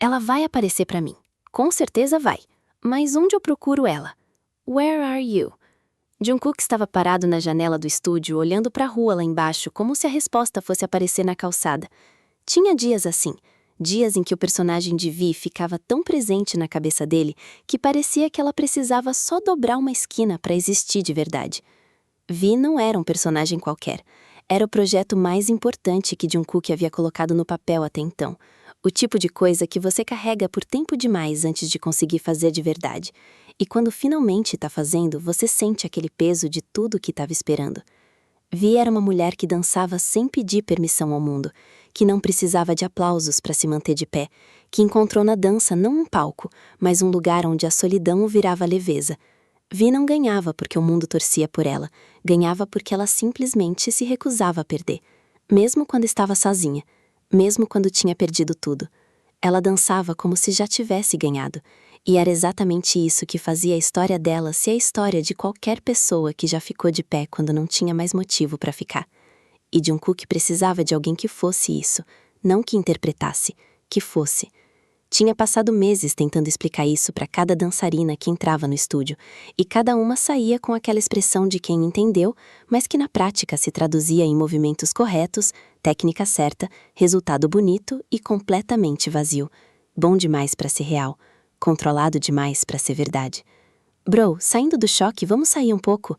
Ela vai aparecer pra mim. Com certeza vai. Mas onde eu procuro ela? Where are you? Jungkook estava parado na janela do estúdio, olhando pra rua lá embaixo, como se a resposta fosse aparecer na calçada. Tinha dias assim, dias em que o personagem de Vi ficava tão presente na cabeça dele que parecia que ela precisava só dobrar uma esquina para existir de verdade. Vi não era um personagem qualquer. Era o projeto mais importante que Jungkook havia colocado no papel até então. O tipo de coisa que você carrega por tempo demais antes de conseguir fazer de verdade. E quando finalmente está fazendo, você sente aquele peso de tudo que estava esperando. Vi era uma mulher que dançava sem pedir permissão ao mundo, que não precisava de aplausos para se manter de pé, que encontrou na dança não um palco, mas um lugar onde a solidão o virava leveza. Vi não ganhava porque o mundo torcia por ela, ganhava porque ela simplesmente se recusava a perder, mesmo quando estava sozinha, mesmo quando tinha perdido tudo. Ela dançava como se já tivesse ganhado, e era exatamente isso que fazia a história dela ser a história de qualquer pessoa que já ficou de pé quando não tinha mais motivo para ficar. E Jungkook precisava de alguém que fosse isso, não que interpretasse, que fosse. Tinha passado meses tentando explicar isso para cada dançarina que entrava no estúdio, e cada uma saía com aquela expressão de quem entendeu, mas que na prática se traduzia em movimentos corretos, técnica certa, resultado bonito e completamente vazio. Bom demais para ser real, controlado demais para ser verdade. Bro, saindo do choque, vamos sair um pouco?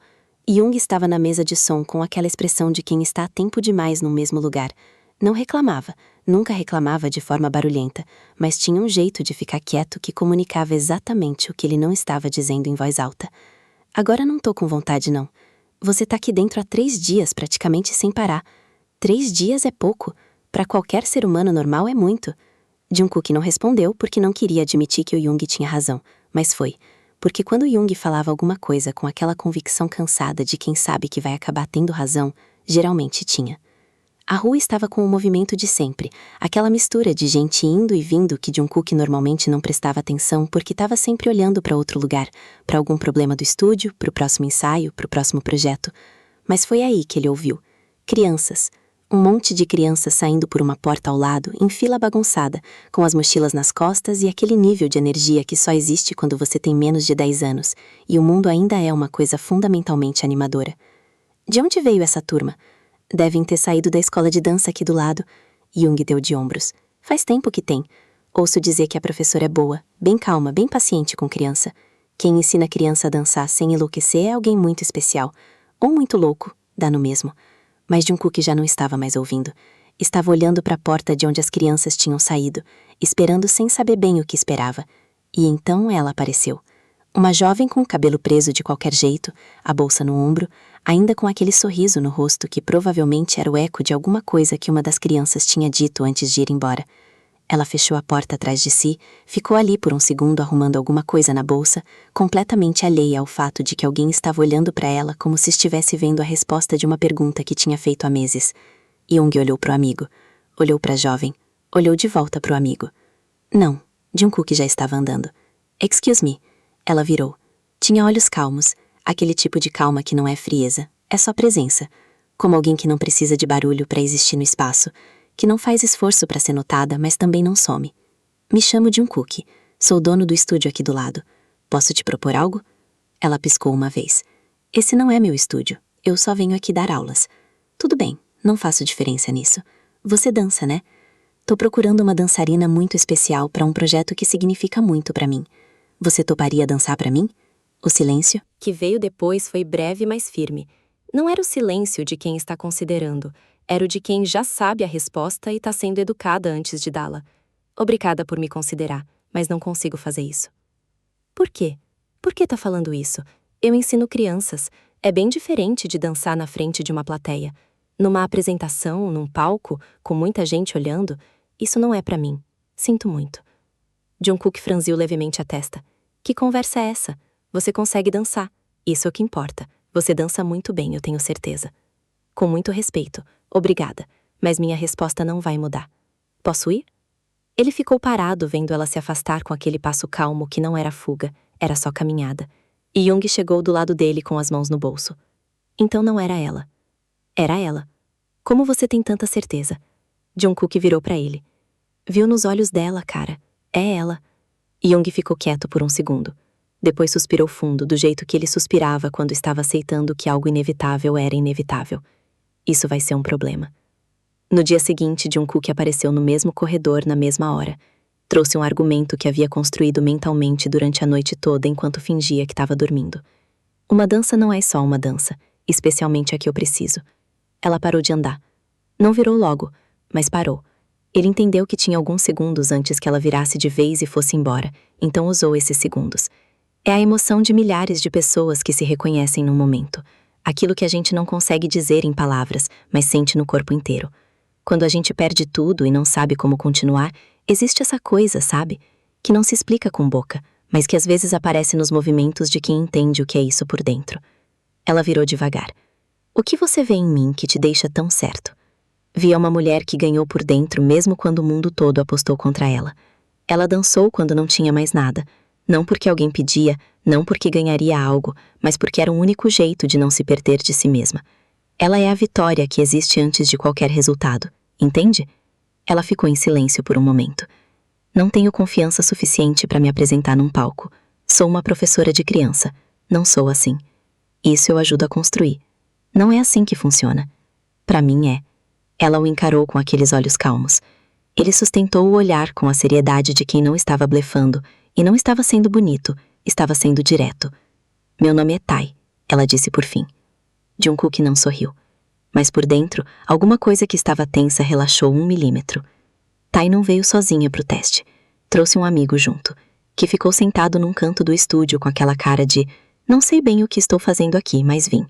Young estava na mesa de som com aquela expressão de quem está há tempo demais no mesmo lugar. Não reclamava, nunca reclamava de forma barulhenta, mas tinha um jeito de ficar quieto que comunicava exatamente o que ele não estava dizendo em voz alta. Agora não tô com vontade, não. Você tá aqui dentro há 3 dias, praticamente sem parar. 3 dias é pouco. Para qualquer ser humano normal é muito. Jungkook não respondeu porque não queria admitir que o Young tinha razão, mas foi. Porque quando Young falava alguma coisa com aquela convicção cansada de quem sabe que vai acabar tendo razão, geralmente tinha. A rua estava com o movimento de sempre, aquela mistura de gente indo e vindo que Jungkook normalmente não prestava atenção porque estava sempre olhando para outro lugar, para algum problema do estúdio, para o próximo ensaio, para o próximo projeto. Mas foi aí que ele ouviu. Crianças. Um monte de crianças saindo por uma porta ao lado, em fila bagunçada, com as mochilas nas costas e aquele nível de energia que só existe quando você tem menos de 10 anos, e o mundo ainda é uma coisa fundamentalmente animadora. De onde veio essa turma? Devem ter saído da escola de dança aqui do lado. Young deu de ombros. Faz tempo que tem. Ouço dizer que a professora é boa, bem calma, bem paciente com criança. Quem ensina a criança a dançar sem enlouquecer é alguém muito especial. Ou muito louco, dá no mesmo. Mas Jungkook já não estava mais ouvindo. Estava olhando para a porta de onde as crianças tinham saído, esperando sem saber bem o que esperava. E então ela apareceu. Uma jovem com o cabelo preso de qualquer jeito, a bolsa no ombro, ainda com aquele sorriso no rosto que provavelmente era o eco de alguma coisa que uma das crianças tinha dito antes de ir embora. Ela fechou a porta atrás de si, ficou ali por um segundo arrumando alguma coisa na bolsa, completamente alheia ao fato de que alguém estava olhando para ela como se estivesse vendo a resposta de uma pergunta que tinha feito há meses. Young olhou para o amigo, olhou para a jovem, olhou de volta para o amigo. Não, Jungkook já estava andando. Excuse me. Ela virou. Tinha olhos calmos, aquele tipo de calma que não é frieza, é só presença. Como alguém que não precisa de barulho para existir no espaço, que não faz esforço para ser notada, mas também não some. Me chamo Jungkook, sou dono do estúdio aqui do lado. Posso te propor algo? Ela piscou uma vez. Esse não é meu estúdio, eu só venho aqui dar aulas. Tudo bem, não faço diferença nisso. Você dança, né? Tô procurando uma dançarina muito especial para um projeto que significa muito para mim. Você toparia dançar para mim? O silêncio, que veio depois, foi breve, mas firme. Não era o silêncio de quem está considerando, era o de quem já sabe a resposta e está sendo educada antes de dá-la. Obrigada por me considerar, mas não consigo fazer isso. Por quê? Por que tá falando isso? Eu ensino crianças. É bem diferente de dançar na frente de uma plateia. Numa apresentação, num palco, com muita gente olhando, isso não é para mim. Sinto muito. Jungkook franziu levemente a testa. Que conversa é essa? Você consegue dançar. Isso é o que importa. Você dança muito bem, eu tenho certeza. Com muito respeito. Obrigada. Mas minha resposta não vai mudar. Posso ir? Ele ficou parado vendo ela se afastar com aquele passo calmo que não era fuga, era só caminhada. E Young chegou do lado dele com as mãos no bolso. Então não era ela. Era ela. Como você tem tanta certeza? Jungkook virou para ele. Viu nos olhos dela, cara. É ela. Young ficou quieto por um segundo. Depois suspirou fundo, do jeito que ele suspirava quando estava aceitando que algo inevitável era inevitável. Isso vai ser um problema. No dia seguinte, Jungkook apareceu no mesmo corredor na mesma hora. Trouxe um argumento que havia construído mentalmente durante a noite toda enquanto fingia que estava dormindo. Uma dança não é só uma dança, especialmente a que eu preciso. Ela parou de andar. Não virou logo, mas parou. Ele entendeu que tinha alguns segundos antes que ela virasse de vez e fosse embora, então usou esses segundos. É a emoção de milhares de pessoas que se reconhecem no momento. Aquilo que a gente não consegue dizer em palavras, mas sente no corpo inteiro. Quando a gente perde tudo e não sabe como continuar, existe essa coisa, sabe? Que não se explica com boca, mas que às vezes aparece nos movimentos de quem entende o que é isso por dentro. Ela virou devagar. O que você vê em mim que te deixa tão certo? Via uma mulher que ganhou por dentro mesmo quando o mundo todo apostou contra ela. Ela dançou quando não tinha mais nada, não porque alguém pedia, não porque ganharia algo, mas porque era o único jeito de não se perder de si mesma. Ela é a vitória que existe antes de qualquer resultado, entende? Ela ficou em silêncio por um momento. Não tenho confiança suficiente para me apresentar num palco. Sou uma professora de criança. Não sou assim. Isso eu ajudo a construir. Não é assim que funciona. Para mim é. Ela o encarou com aqueles olhos calmos. Ele sustentou o olhar com a seriedade de quem não estava blefando, e não estava sendo bonito, estava sendo direto. Meu nome é Tai, ela disse por fim. Jungkook não sorriu. Mas por dentro, alguma coisa que estava tensa relaxou 1 milímetro. Tai não veio sozinha pro teste. Trouxe um amigo junto, que ficou sentado num canto do estúdio com aquela cara de não sei bem o que estou fazendo aqui, mas vim.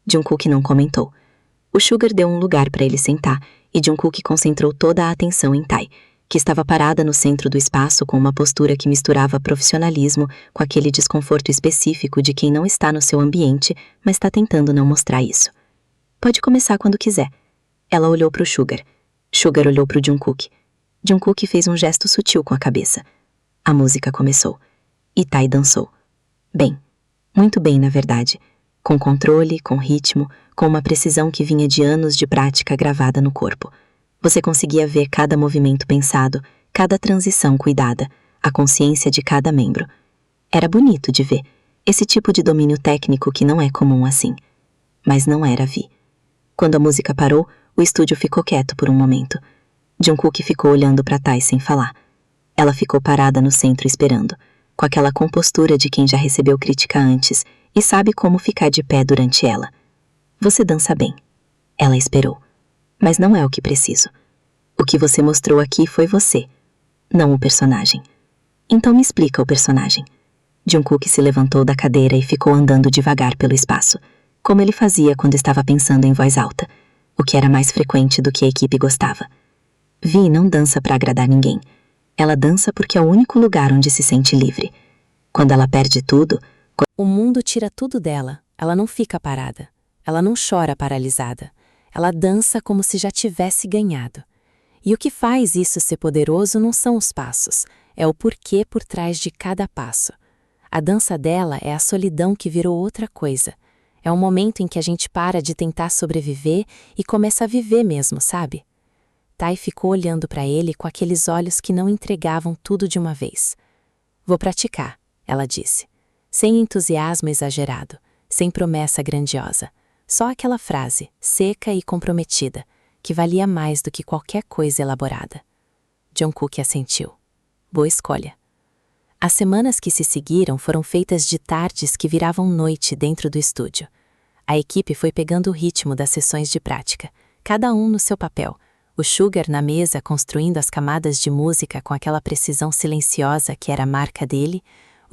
Jungkook não comentou. O Sugar deu um lugar para ele sentar, e Jungkook concentrou toda a atenção em Tai, que estava parada no centro do espaço com uma postura que misturava profissionalismo com aquele desconforto específico de quem não está no seu ambiente, mas está tentando não mostrar isso. Pode começar quando quiser. Ela olhou para o Sugar. Sugar olhou para o Jungkook. Jungkook fez um gesto sutil com a cabeça. A música começou. E Tai dançou. Bem. Muito bem, na verdade. Com controle, com ritmo, com uma precisão que vinha de anos de prática gravada no corpo. Você conseguia ver cada movimento pensado, cada transição cuidada, a consciência de cada membro. Era bonito de ver, esse tipo de domínio técnico que não é comum assim. Mas não era Vi. Quando a música parou, o estúdio ficou quieto por um momento. Jungkook ficou olhando para Tai sem falar. Ela ficou parada no centro esperando, com aquela compostura de quem já recebeu crítica antes e sabe como ficar de pé durante ela. Você dança bem. Ela esperou. Mas não é o que preciso. O que você mostrou aqui foi você, não o personagem. Então me explica o personagem. Jungkook se levantou da cadeira e ficou andando devagar pelo espaço, como ele fazia quando estava pensando em voz alta, o que era mais frequente do que a equipe gostava. Vi não dança para agradar ninguém. Ela dança porque é o único lugar onde se sente livre. Quando ela perde tudo... O mundo tira tudo dela. Ela não fica parada. Ela não chora paralisada. Ela dança como se já tivesse ganhado. E o que faz isso ser poderoso não são os passos, é o porquê por trás de cada passo. A dança dela é a solidão que virou outra coisa. É um momento em que a gente para de tentar sobreviver e começa a viver mesmo, sabe? Tai ficou olhando para ele com aqueles olhos que não entregavam tudo de uma vez. Vou praticar, ela disse, sem entusiasmo exagerado, sem promessa grandiosa. Só aquela frase, seca e comprometida, que valia mais do que qualquer coisa elaborada. Jungkook assentiu. Boa escolha. As semanas que se seguiram foram feitas de tardes que viravam noite dentro do estúdio. A equipe foi pegando o ritmo das sessões de prática, cada um no seu papel. O Sugar na mesa construindo as camadas de música com aquela precisão silenciosa que era a marca dele,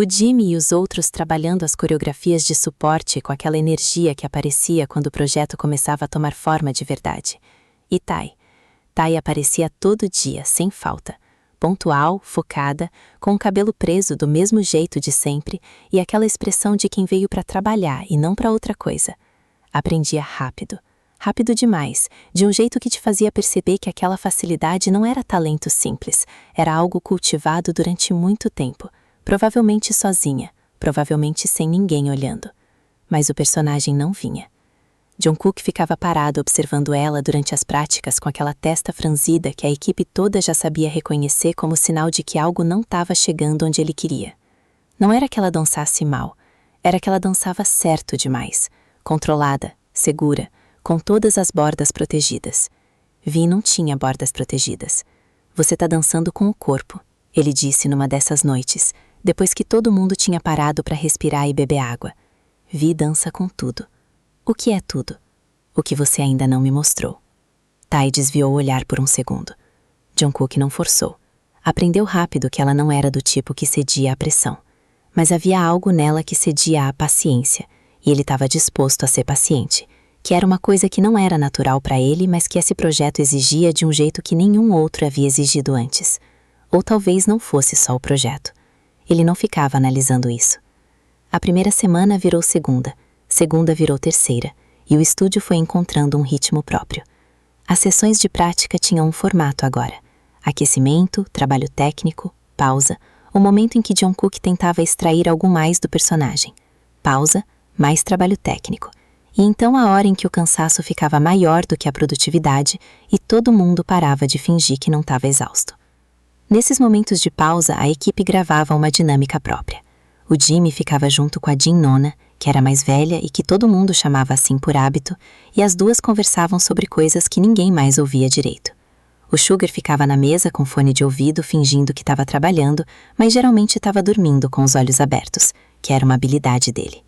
o Jimmy e os outros trabalhando as coreografias de suporte com aquela energia que aparecia quando o projeto começava a tomar forma de verdade. E Tai. Tai aparecia todo dia, sem falta. Pontual, focada, com o cabelo preso do mesmo jeito de sempre e aquela expressão de quem veio para trabalhar e não para outra coisa. Aprendia rápido. Rápido demais, de um jeito que te fazia perceber que aquela facilidade não era talento simples, era algo cultivado durante muito tempo. Provavelmente sozinha, provavelmente sem ninguém olhando. Mas o personagem não vinha. Jungkook ficava parado observando ela durante as práticas com aquela testa franzida que a equipe toda já sabia reconhecer como sinal de que algo não estava chegando onde ele queria. Não era que ela dançasse mal, era que ela dançava certo demais, controlada, segura, com todas as bordas protegidas. Vi não tinha bordas protegidas. Você tá dançando com o corpo, ele disse numa dessas noites, depois que todo mundo tinha parado para respirar e beber água. Vi dança com tudo. O que é tudo? O que você ainda não me mostrou. Tai desviou o olhar por um segundo. Jungkook não forçou. Aprendeu rápido que ela não era do tipo que cedia à pressão. Mas havia algo nela que cedia à paciência, e ele estava disposto a ser paciente, que era uma coisa que não era natural para ele, mas que esse projeto exigia de um jeito que nenhum outro havia exigido antes. Ou talvez não fosse só o projeto. Ele não ficava analisando isso. A primeira semana virou segunda virou terceira, e o estúdio foi encontrando um ritmo próprio. As sessões de prática tinham um formato agora: aquecimento, trabalho técnico, pausa, o momento em que Jungkook tentava extrair algo mais do personagem. Pausa, mais trabalho técnico. E então a hora em que o cansaço ficava maior do que a produtividade e todo mundo parava de fingir que não estava exausto. Nesses momentos de pausa, a equipe gravava uma dinâmica própria. O Jimmy ficava junto com a Jin Nona, que era mais velha e que todo mundo chamava assim por hábito, e as duas conversavam sobre coisas que ninguém mais ouvia direito. O Sugar ficava na mesa com fone de ouvido fingindo que estava trabalhando, mas geralmente estava dormindo com os olhos abertos, que era uma habilidade dele.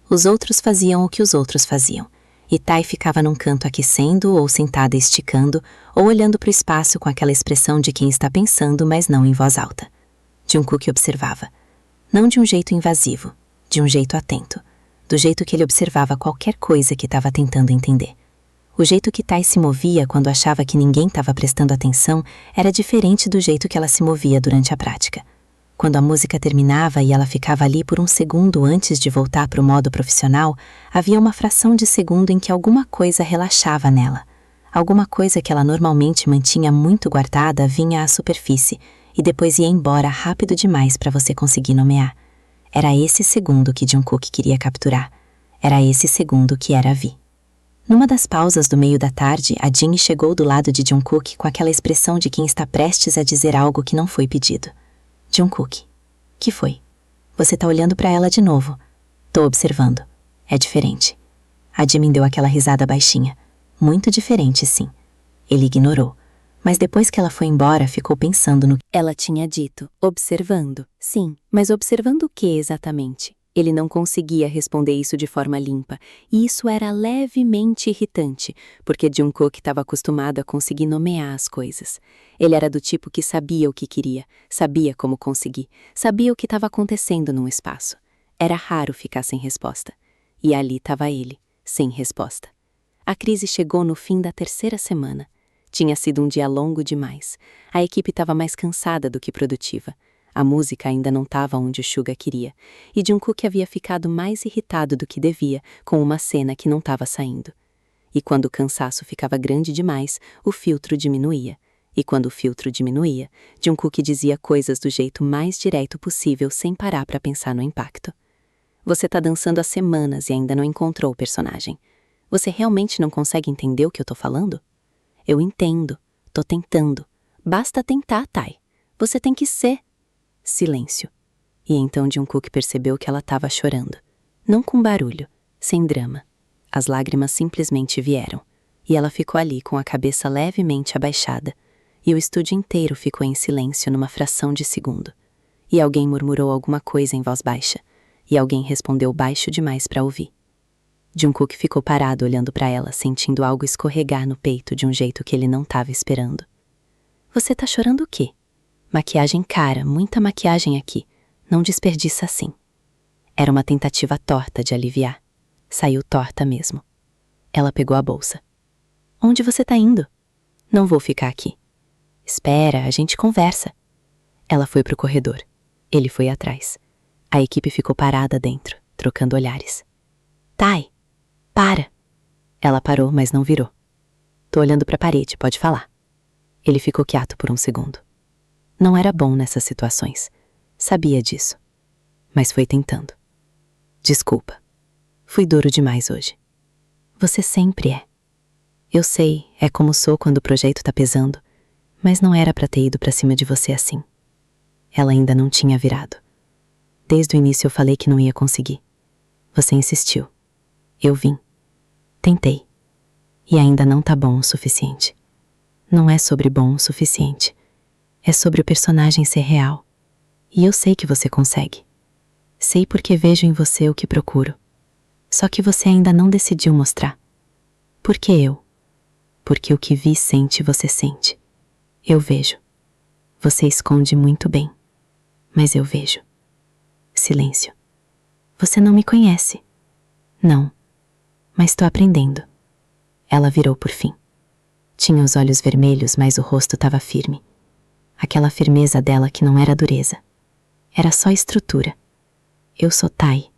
Os outros faziam o que os outros faziam, e Tai ficava num canto aquecendo ou sentada esticando ou olhando para o espaço com aquela expressão de quem está pensando, mas não em voz alta. Jungkook observava. Não de um jeito invasivo, de um jeito atento, do jeito que ele observava qualquer coisa que estava tentando entender. O jeito que Tai se movia quando achava que ninguém estava prestando atenção era diferente do jeito que ela se movia durante a prática. Quando a música terminava e ela ficava ali por um segundo antes de voltar para o modo profissional, havia uma fração de segundo em que alguma coisa relaxava nela. Alguma coisa que ela normalmente mantinha muito guardada vinha à superfície e depois ia embora rápido demais para você conseguir nomear. Era esse segundo que Jungkook queria capturar. Era esse segundo que era Vi. Numa das pausas do meio da tarde, a Jin chegou do lado de Jungkook com aquela expressão de quem está prestes a dizer algo que não foi pedido. Jungkook, que foi? Você tá olhando para ela de novo. Tô observando. É diferente. A Jimin deu aquela risada baixinha. Muito diferente, sim. Ele ignorou. Mas depois que ela foi embora, ficou pensando no que Ela tinha dito, observando. Sim, mas observando o que exatamente? Ele não conseguia responder isso de forma limpa, e isso era levemente irritante, porque Jungkook estava acostumado a conseguir nomear as coisas. Ele era do tipo que sabia o que queria, sabia como conseguir, sabia o que estava acontecendo num espaço. Era raro ficar sem resposta. E ali estava ele, sem resposta. A crise chegou no fim da terceira semana. Tinha sido um dia longo demais. A equipe estava mais cansada do que produtiva. A música ainda não estava onde o Suga queria, e Jungkook havia ficado mais irritado do que devia com uma cena que não estava saindo. E quando o cansaço ficava grande demais, o filtro diminuía. E quando o filtro diminuía, Jungkook dizia coisas do jeito mais direto possível sem parar para pensar no impacto. Você tá dançando há semanas e ainda não encontrou o personagem. Você realmente não consegue entender o que eu tô falando? Eu entendo. Tô tentando. Basta tentar, Tai. Você tem que ser. Silêncio. E então Jungkook percebeu que ela estava chorando. Não com barulho, sem drama. As lágrimas simplesmente vieram. E ela ficou ali com a cabeça levemente abaixada. E o estúdio inteiro ficou em silêncio numa fração de segundo. E alguém murmurou alguma coisa em voz baixa. E alguém respondeu baixo demais para ouvir. Jungkook ficou parado olhando para ela, sentindo algo escorregar no peito de um jeito que ele não estava esperando. Você tá chorando o quê? Maquiagem cara, muita maquiagem aqui. Não desperdiça assim. Era uma tentativa torta de aliviar. Saiu torta mesmo. Ela pegou a bolsa. Onde você tá indo? Não vou ficar aqui. Espera, a gente conversa. Ela foi pro corredor. Ele foi atrás. A equipe ficou parada dentro, trocando olhares. Tai, para! Ela parou, mas não virou. Tô olhando pra parede, pode falar. Ele ficou quieto por um segundo. Não era bom nessas situações. Sabia disso. Mas foi tentando. Desculpa. Fui duro demais hoje. Você sempre é. Eu sei, é como sou quando o projeto tá pesando, mas não era pra ter ido pra cima de você assim. Ela ainda não tinha virado. Desde o início eu falei que não ia conseguir. Você insistiu. Eu vim. Tentei. E ainda não tá bom o suficiente. Não é sobre bom o suficiente. É sobre o personagem ser real. E eu sei que você consegue. Sei porque vejo em você o que procuro. Só que você ainda não decidiu mostrar. Por que eu? Porque o que vi sente, você sente. Eu vejo. Você esconde muito bem. Mas eu vejo. Silêncio. Você não me conhece. Não. Mas tô aprendendo. Ela virou por fim. Tinha os olhos vermelhos, mas o rosto estava firme. Aquela firmeza dela que não era dureza. Era só estrutura. Eu sou Tai.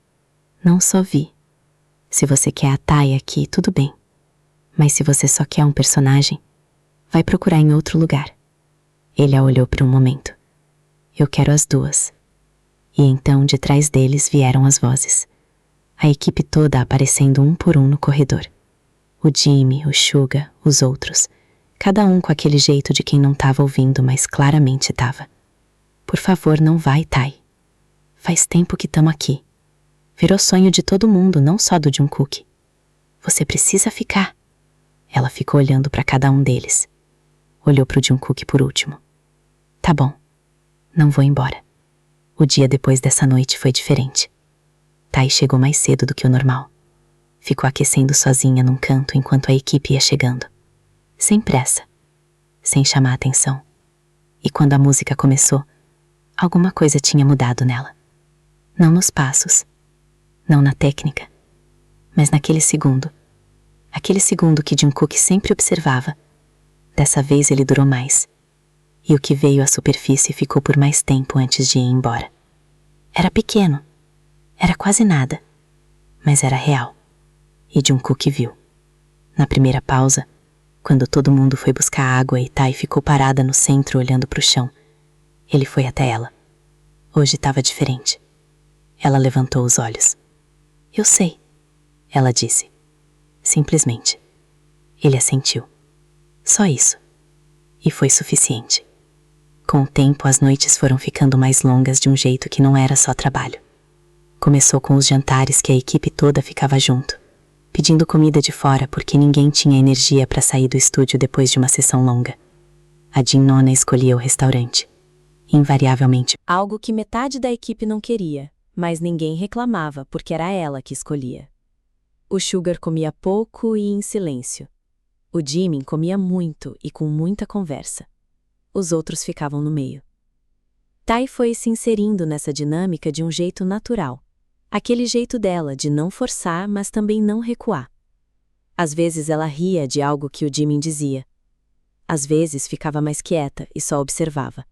Não só Vi. Se você quer a Tai aqui, tudo bem. Mas se você só quer um personagem, vai procurar em outro lugar. Ele a olhou por um momento. Eu quero as duas. E então de trás deles vieram as vozes. A equipe toda aparecendo um por um no corredor. O Jimmy, o Suga, os outros. Cada um com aquele jeito de quem não estava ouvindo, mas claramente estava. Por favor, não vai, Tai. Faz tempo que tamo aqui. Virou sonho de todo mundo, não só do Jungkook. Você precisa ficar. Ela ficou olhando para cada um deles. Olhou pro Jungkook por último. Tá bom. Não vou embora. O dia depois dessa noite foi diferente. Tai chegou mais cedo do que o normal. Ficou aquecendo sozinha num canto enquanto a equipe ia chegando. Sem pressa. Sem chamar atenção. E quando a música começou, alguma coisa tinha mudado nela. Não nos passos. Não na técnica. Mas naquele segundo. Aquele segundo que Jungkook sempre observava. Dessa vez ele durou mais. E o que veio à superfície ficou por mais tempo antes de ir embora. Era pequeno. Era quase nada. Mas era real. E Jungkook viu. Na primeira pausa, quando todo mundo foi buscar água e Tai ficou parada no centro olhando pro chão, ele foi até ela. Hoje estava diferente. Ela levantou os olhos. Eu sei, ela disse. Simplesmente. Ele assentiu. Só isso. E foi suficiente. Com o tempo, as noites foram ficando mais longas de um jeito que não era só trabalho. Começou com os jantares que a equipe toda ficava junto, pedindo comida de fora porque ninguém tinha energia para sair do estúdio depois de uma sessão longa. A Jin-nona escolhia o restaurante. Invariavelmente. Algo que metade da equipe não queria, mas ninguém reclamava porque era ela que escolhia. O Sugar comia pouco e em silêncio. O Jimin comia muito e com muita conversa. Os outros ficavam no meio. Tai foi se inserindo nessa dinâmica de um jeito natural. Aquele jeito dela de não forçar, mas também não recuar. Às vezes ela ria de algo que o Jimin dizia. Às vezes ficava mais quieta e só observava.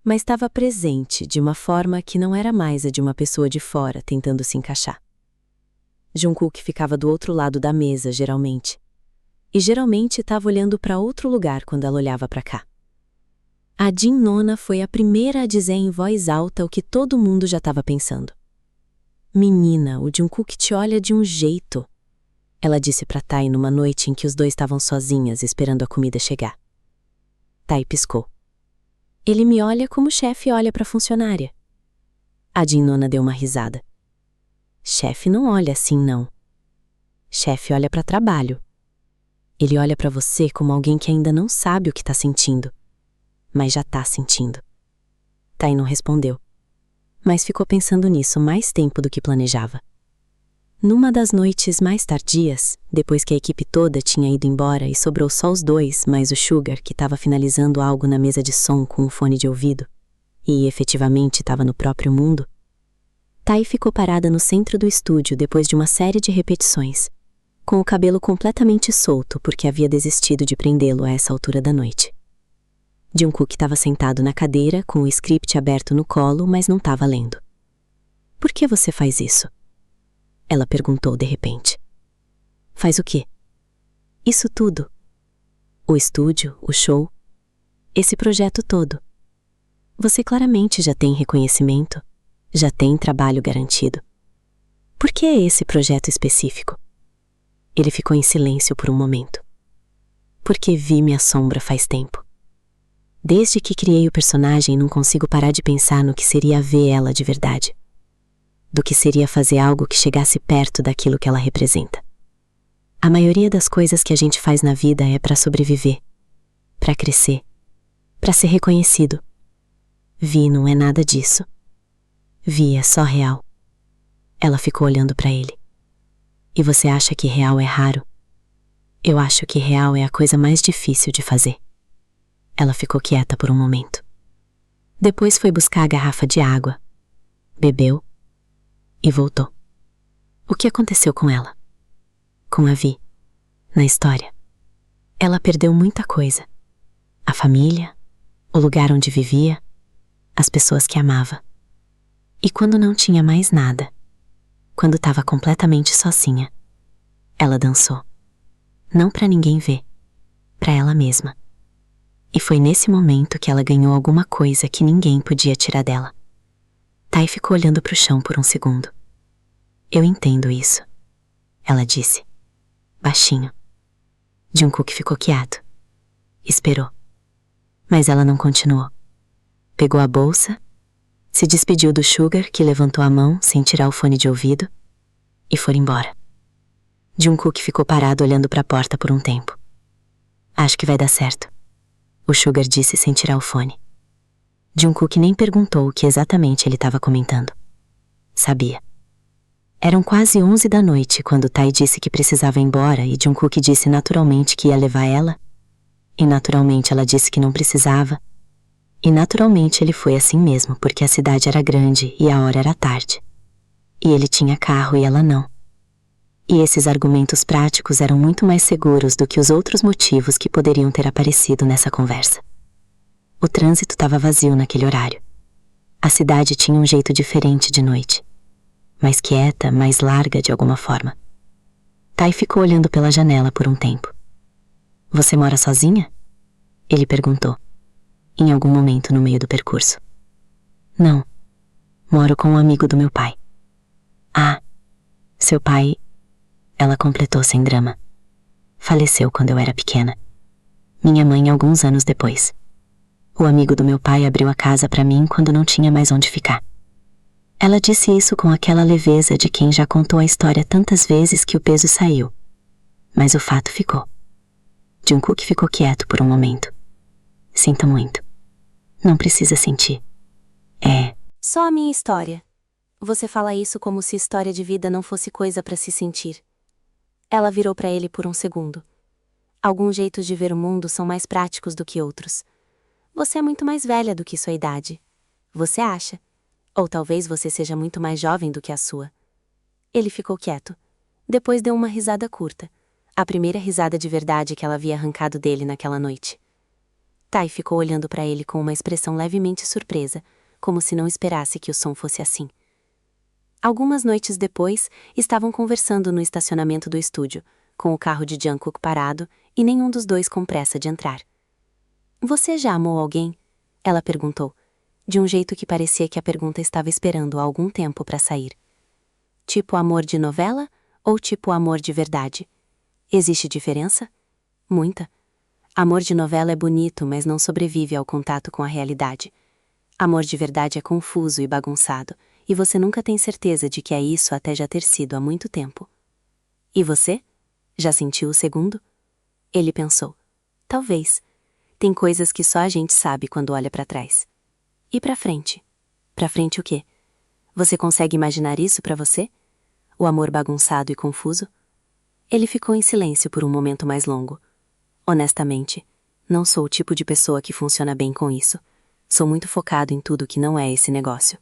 Mas estava presente de uma forma que não era mais a de uma pessoa de fora tentando se encaixar. Jungkook ficava do outro lado da mesa, geralmente. E geralmente estava olhando para outro lugar quando ela olhava para cá. A Jin-nona foi a primeira a dizer em voz alta o que todo mundo já estava pensando. Menina, o Jungkook te olha de um jeito. Ela disse para Tai numa noite em que os dois estavam sozinhas esperando a comida chegar. Tai piscou. Ele me olha como o chefe olha para a funcionária. A Jin-nona deu uma risada. Chefe não olha assim, não. Chefe olha para trabalho. Ele olha para você como alguém que ainda não sabe o que está sentindo, mas já está sentindo. Tai não respondeu, mas ficou pensando nisso mais tempo do que planejava. Numa das noites mais tardias, depois que a equipe toda tinha ido embora e sobrou só os dois, mais o Sugar, que estava finalizando algo na mesa de som com um fone de ouvido, e efetivamente estava no próprio mundo, Tai ficou parada no centro do estúdio depois de uma série de repetições, com o cabelo completamente solto porque havia desistido de prendê-lo a essa altura da noite. Jungkook estava sentado na cadeira com o script aberto no colo, mas não estava lendo. Por que você faz isso? Ela perguntou de repente. Faz o quê? Isso tudo. O estúdio, o show, esse projeto todo. Você claramente já tem reconhecimento, já tem trabalho garantido. Por que esse projeto específico? Ele ficou em silêncio por um momento. Porque Vi me assombra faz tempo. Desde que criei o personagem, não consigo parar de pensar no que seria ver ela de verdade. Do que seria fazer algo que chegasse perto daquilo que ela representa. A maioria das coisas que a gente faz na vida é para sobreviver, para crescer, para ser reconhecido. Vi não é nada disso. Vi é só real. Ela ficou olhando para ele. E você acha que real é raro? Eu acho que real é a coisa mais difícil de fazer. Ela ficou quieta por um momento. Depois foi buscar a garrafa de água, bebeu e voltou. O que aconteceu com ela? Com a Vi, na história? Ela perdeu muita coisa. A família, o lugar onde vivia, as pessoas que amava. E quando não tinha mais nada, quando estava completamente sozinha, ela dançou. Não para ninguém ver, para ela mesma. E foi nesse momento que ela ganhou alguma coisa que ninguém podia tirar dela. Tai ficou olhando para o chão por um segundo. Eu entendo isso, ela disse, baixinho. Jungkook ficou quieto. Esperou. Mas ela não continuou. Pegou a bolsa, se despediu do Sugar, que levantou a mão sem tirar o fone de ouvido, e foi embora. Jungkook ficou parado olhando para a porta por um tempo. Acho que vai dar certo, o Sugar disse sem tirar o fone. Jungkook nem perguntou o que exatamente ele estava comentando. Sabia. Eram quase 11 da noite quando Tai disse que precisava ir embora e Jungkook disse naturalmente que ia levar ela. E naturalmente ela disse que não precisava. E naturalmente ele foi assim mesmo, porque a cidade era grande e a hora era tarde. E ele tinha carro e ela não. E esses argumentos práticos eram muito mais seguros do que os outros motivos que poderiam ter aparecido nessa conversa. O trânsito estava vazio naquele horário. A cidade tinha um jeito diferente de noite. Mais quieta, mais larga de alguma forma. Tai ficou olhando pela janela por um tempo. Você mora sozinha? Ele perguntou, em algum momento no meio do percurso. Não. Moro com um amigo do meu pai. Ah, seu pai... Ela completou sem drama. Faleceu quando eu era pequena. Minha mãe alguns anos depois. O amigo do meu pai abriu a casa para mim quando não tinha mais onde ficar. Ela disse isso com aquela leveza de quem já contou a história tantas vezes que o peso saiu. Mas o fato ficou. Jungkook ficou quieto por um momento. Sinto muito. Não precisa sentir. É... Só a minha história. Você fala isso como se história de vida não fosse coisa para se sentir. Ela virou para ele por um segundo. Alguns jeitos de ver o mundo são mais práticos do que outros. Você é muito mais velha do que sua idade. Você acha? Ou talvez você seja muito mais jovem do que a sua. Ele ficou quieto. Depois deu uma risada curta. A primeira risada de verdade que ela havia arrancado dele naquela noite. Tai ficou olhando para ele com uma expressão levemente surpresa, como se não esperasse que o som fosse assim. Algumas noites depois, estavam conversando no estacionamento do estúdio, com o carro de Jungkook parado e nenhum dos dois com pressa de entrar. Você já amou alguém? Ela perguntou, de um jeito que parecia que a pergunta estava esperando há algum tempo para sair. Tipo amor de novela ou tipo amor de verdade? Existe diferença? Muita. Amor de novela é bonito, mas não sobrevive ao contato com a realidade. Amor de verdade é confuso e bagunçado, e você nunca tem certeza de que é isso até já ter sido há muito tempo. E você? Já sentiu o segundo? Ele pensou. Talvez. Tem coisas que só a gente sabe quando olha para trás. E para frente? Para frente o quê? Você consegue imaginar isso para você? O amor bagunçado e confuso? Ele ficou em silêncio por um momento mais longo. Honestamente, não sou o tipo de pessoa que funciona bem com isso. Sou muito focado em tudo que não é esse negócio.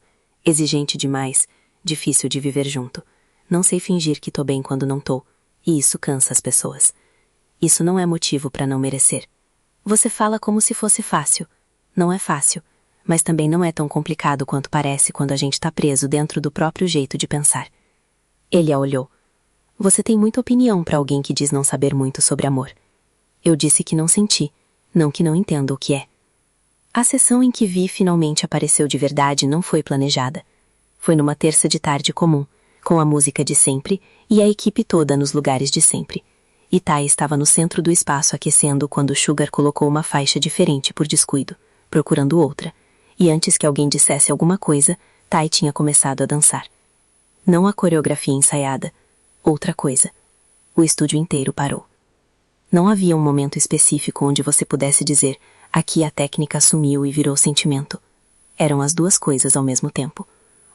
Exigente demais, difícil de viver junto. Não sei fingir que tô bem quando não tô, e isso cansa as pessoas. Isso não é motivo para não merecer. Você fala como se fosse fácil. Não é fácil, mas também não é tão complicado quanto parece quando a gente tá preso dentro do próprio jeito de pensar. Ele a olhou. Você tem muita opinião para alguém que diz não saber muito sobre amor. Eu disse que não senti, não que não entendo o que é. A sessão em que Vi finalmente apareceu de verdade não foi planejada. Foi numa terça de tarde comum, com a música de sempre e a equipe toda nos lugares de sempre. E Tai estava no centro do espaço aquecendo quando Sugar colocou uma faixa diferente por descuido, procurando outra. E antes que alguém dissesse alguma coisa, Tai tinha começado a dançar. Não a coreografia ensaiada, outra coisa. O estúdio inteiro parou. Não havia um momento específico onde você pudesse dizer: aqui a técnica sumiu e virou sentimento. Eram as duas coisas ao mesmo tempo.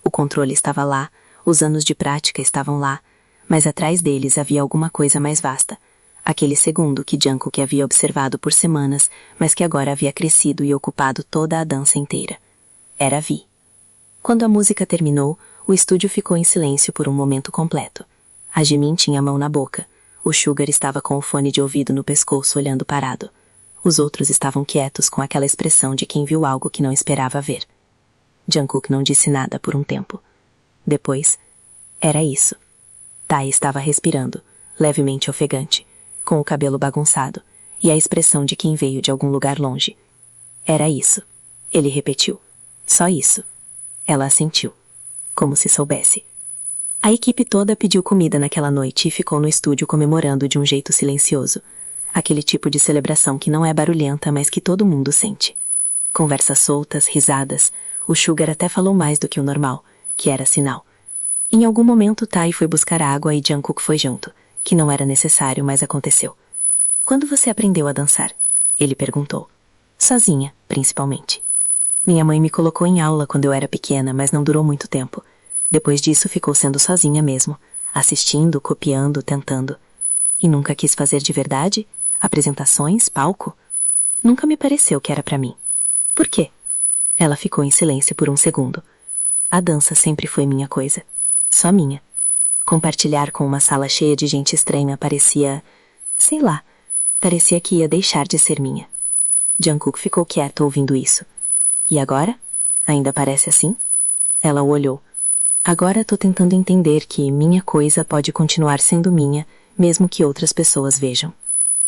O controle estava lá, os anos de prática estavam lá, mas atrás deles havia alguma coisa mais vasta. Aquele segundo que Jungkook havia observado por semanas, mas que agora havia crescido e ocupado toda a dança inteira. Era Vi. Quando a música terminou, o estúdio ficou em silêncio por um momento completo. A Jimin tinha a mão na boca. O Sugar estava com o fone de ouvido no pescoço olhando parado. Os outros estavam quietos com aquela expressão de quem viu algo que não esperava ver. Jungkook não disse nada por um tempo. Depois, era isso. Tai estava respirando, levemente ofegante, com o cabelo bagunçado, e a expressão de quem veio de algum lugar longe. Era isso. Ele repetiu. Só isso. Ela assentiu, como se soubesse. A equipe toda pediu comida naquela noite e ficou no estúdio comemorando de um jeito silencioso. Aquele tipo de celebração que não é barulhenta, mas que todo mundo sente. Conversas soltas, risadas. O Sugar até falou mais do que o normal, que era sinal. Em algum momento Tai foi buscar água e Jungkook foi junto, que não era necessário, mas aconteceu. Quando você aprendeu a dançar? Ele perguntou. Sozinha, principalmente. Minha mãe me colocou em aula quando eu era pequena, mas não durou muito tempo. Depois disso ficou sendo sozinha mesmo, assistindo, copiando, tentando. E nunca quis fazer de verdade? Apresentações, palco? Nunca me pareceu que era pra mim. Por quê? Ela ficou em silêncio por um segundo. A dança sempre foi minha coisa. Só minha. Compartilhar com uma sala cheia de gente estranha parecia... sei lá. Parecia que ia deixar de ser minha. Jungkook ficou quieto ouvindo isso. E agora? Ainda parece assim? Ela o olhou. Agora tô tentando entender que minha coisa pode continuar sendo minha, mesmo que outras pessoas vejam.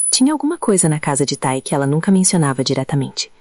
Tinha alguma coisa na casa de Tai que ela nunca mencionava diretamente.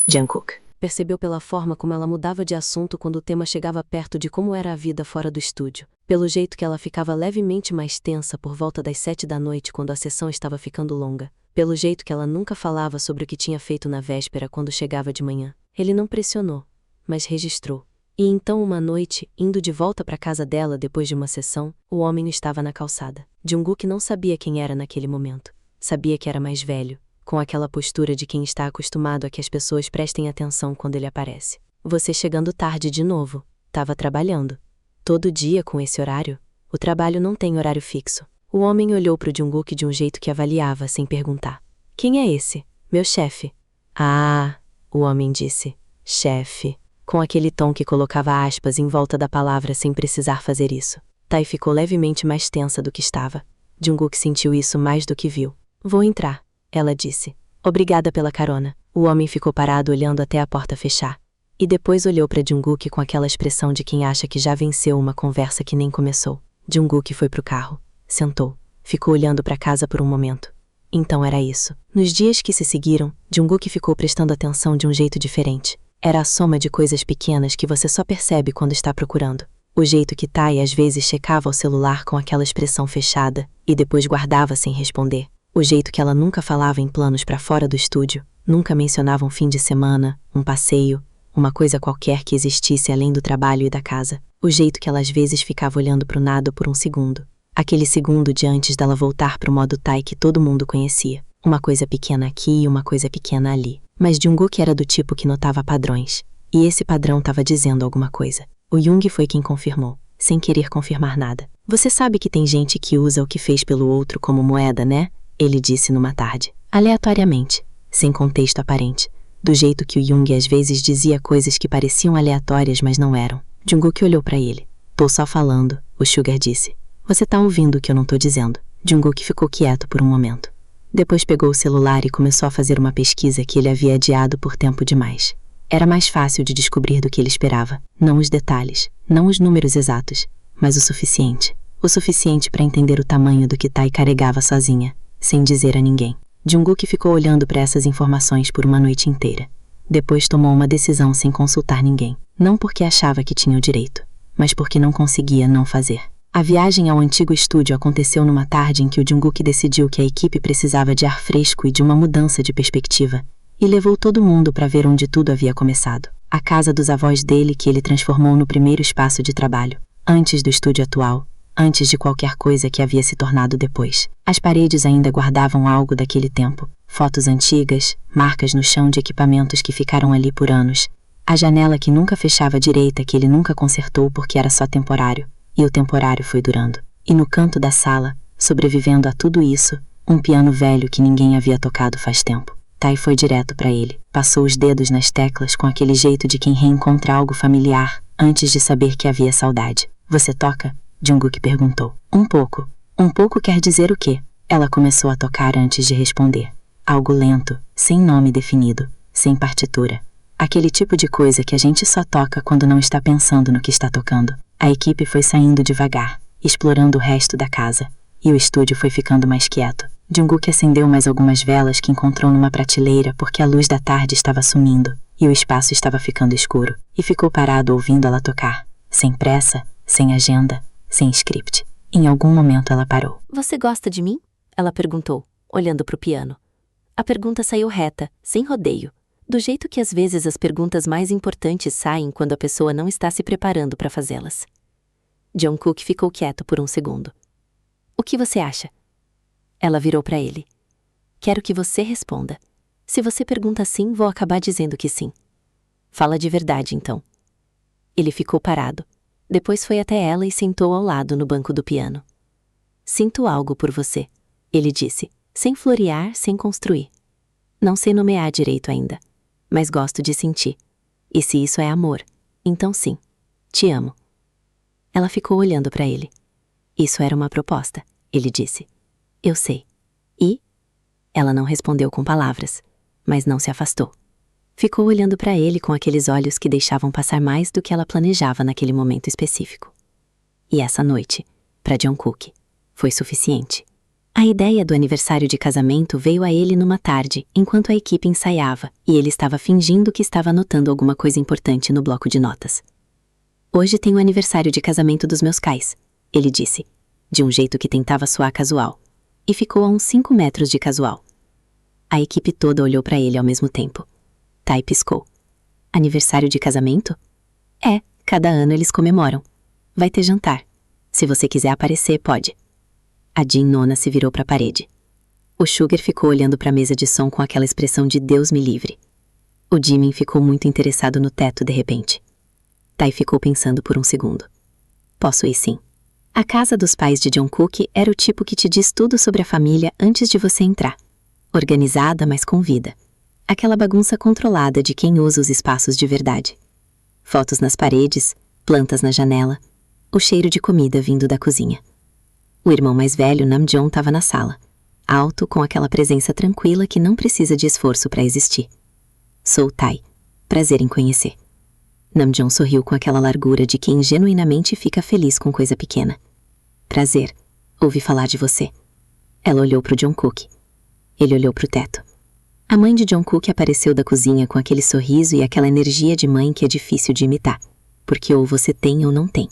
Jungkook. Percebeu pela forma como ela mudava de assunto quando o tema chegava perto de como era a vida fora do estúdio. Pelo jeito que ela ficava levemente mais tensa por volta das 7 da noite quando a sessão estava ficando longa. Pelo jeito que ela nunca falava sobre o que tinha feito na véspera quando chegava de manhã. Ele não pressionou, mas registrou. E então uma noite, indo de volta para casa dela depois de uma sessão, o homem estava na calçada. Jungkook não sabia quem era naquele momento. Sabia que era mais velho, com aquela postura de quem está acostumado a que as pessoas prestem atenção quando ele aparece. Você chegando tarde de novo. Tava trabalhando. Todo dia com esse horário? O trabalho não tem horário fixo. O homem olhou para o Jungkook de um jeito que avaliava sem perguntar. Quem é esse? Meu chefe. Ah, o homem disse. Chefe. Com aquele tom que colocava aspas em volta da palavra sem precisar fazer isso. Tai ficou levemente mais tensa do que estava. Jungkook sentiu isso mais do que viu. Vou entrar, ela disse. Obrigada pela carona. O homem ficou parado olhando até a porta fechar. E depois olhou para Jungkook com aquela expressão de quem acha que já venceu uma conversa que nem começou. Jungkook foi pro carro. Sentou. Ficou olhando para casa por um momento. Então era isso. Nos dias que se seguiram, Jungkook ficou prestando atenção de um jeito diferente. Era a soma de coisas pequenas que você só percebe quando está procurando. O jeito que Tai às vezes checava o celular com aquela expressão fechada e depois guardava sem responder. O jeito que ela nunca falava em planos para fora do estúdio, nunca mencionava um fim de semana, um passeio, uma coisa qualquer que existisse além do trabalho e da casa. O jeito que ela às vezes ficava olhando para o nada por um segundo. Aquele segundo de antes dela voltar para o modo Tai que todo mundo conhecia. Uma coisa pequena aqui e uma coisa pequena ali. Mas Jungkook era do tipo que notava padrões. E esse padrão estava dizendo alguma coisa. O Jung foi quem confirmou, sem querer confirmar nada. Você sabe que tem gente que usa o que fez pelo outro como moeda, né? Ele disse numa tarde. Aleatoriamente, sem contexto aparente. Do jeito que o Jung às vezes dizia coisas que pareciam aleatórias, mas não eram. Jungkook olhou para ele. Tô só falando, o Sugar disse. Você tá ouvindo o que eu não tô dizendo. Jungkook ficou quieto por um momento. Depois pegou o celular e começou a fazer uma pesquisa que ele havia adiado por tempo demais. Era mais fácil de descobrir do que ele esperava. Não os detalhes, não os números exatos, mas o suficiente. O suficiente para entender o tamanho do que Tai carregava sozinha, sem dizer a ninguém. Jungkook ficou olhando para essas informações por uma noite inteira. Depois tomou uma decisão sem consultar ninguém. Não porque achava que tinha o direito, mas porque não conseguia não fazer. A viagem ao antigo estúdio aconteceu numa tarde em que o Jungkook decidiu que a equipe precisava de ar fresco e de uma mudança de perspectiva, e levou todo mundo para ver onde tudo havia começado. A casa dos avós dele, que ele transformou no primeiro espaço de trabalho, antes do estúdio atual, antes de qualquer coisa que havia se tornado depois. As paredes ainda guardavam algo daquele tempo, fotos antigas, marcas no chão de equipamentos que ficaram ali por anos, a janela que nunca fechava direita que ele nunca consertou porque era só temporário, e o temporário foi durando. E no canto da sala, sobrevivendo a tudo isso, um piano velho que ninguém havia tocado faz tempo. Tai foi direto para ele, passou os dedos nas teclas com aquele jeito de quem reencontra algo familiar, antes de saber que havia saudade. Você toca? Jungkook perguntou. Um pouco. Um pouco quer dizer o quê? Ela começou a tocar antes de responder. Algo lento, sem nome definido, sem partitura. Aquele tipo de coisa que a gente só toca quando não está pensando no que está tocando. A equipe foi saindo devagar, explorando o resto da casa, e o estúdio foi ficando mais quieto. Jungkook acendeu mais algumas velas que encontrou numa prateleira porque a luz da tarde estava sumindo, e o espaço estava ficando escuro, e ficou parado ouvindo ela tocar, sem pressa, sem agenda, sem script. Em algum momento ela parou. Você gosta de mim? Ela perguntou, olhando para o piano. A pergunta saiu reta, sem rodeio, do jeito que às vezes as perguntas mais importantes saem quando a pessoa não está se preparando para fazê-las. Jungkook ficou quieto por um segundo. O que você acha? Ela virou para ele. Quero que você responda. Se você pergunta sim, vou acabar dizendo que sim. Fala de verdade, então. Ele ficou parado. Depois foi até ela e sentou ao lado no banco do piano. Sinto algo por você, ele disse, sem florear, sem construir. Não sei nomear direito ainda, mas gosto de sentir. E se isso é amor, então sim, te amo. Ela ficou olhando para ele. Isso era uma proposta, ele disse. Eu sei. E? Ela não respondeu com palavras, mas não se afastou. Ficou olhando para ele com aqueles olhos que deixavam passar mais do que ela planejava naquele momento específico. E essa noite, para Jungkook, foi suficiente. A ideia do aniversário de casamento veio a ele numa tarde, enquanto a equipe ensaiava, e ele estava fingindo que estava anotando alguma coisa importante no bloco de notas. Hoje tem o aniversário de casamento dos meus cais, ele disse, de um jeito que tentava soar casual. E ficou a uns 5 metros de casual. A equipe toda olhou para ele ao mesmo tempo. Tai piscou. Aniversário de casamento? É, cada ano eles comemoram. Vai ter jantar. Se você quiser aparecer, pode. A Jin Nona se virou para a parede. O Sugar ficou olhando para a mesa de som com aquela expressão de Deus me livre. O Jimin ficou muito interessado no teto de repente. Tai ficou pensando por um segundo. Posso ir sim. A casa dos pais de Jungkook era o tipo que te diz tudo sobre a família antes de você entrar. Organizada, mas com vida. Aquela bagunça controlada de quem usa os espaços de verdade. Fotos nas paredes, plantas na janela, o cheiro de comida vindo da cozinha. O irmão mais velho, Namjoon, estava na sala, alto, com aquela presença tranquila que não precisa de esforço para existir. Sou Tai. Prazer em conhecer. Namjoon sorriu com aquela largura de quem genuinamente fica feliz com coisa pequena. Prazer. Ouvi falar de você. Ela olhou para o Jungkook. Ele olhou para o teto. A mãe de Jungkook apareceu da cozinha com aquele sorriso e aquela energia de mãe que é difícil de imitar, porque ou você tem ou não tem.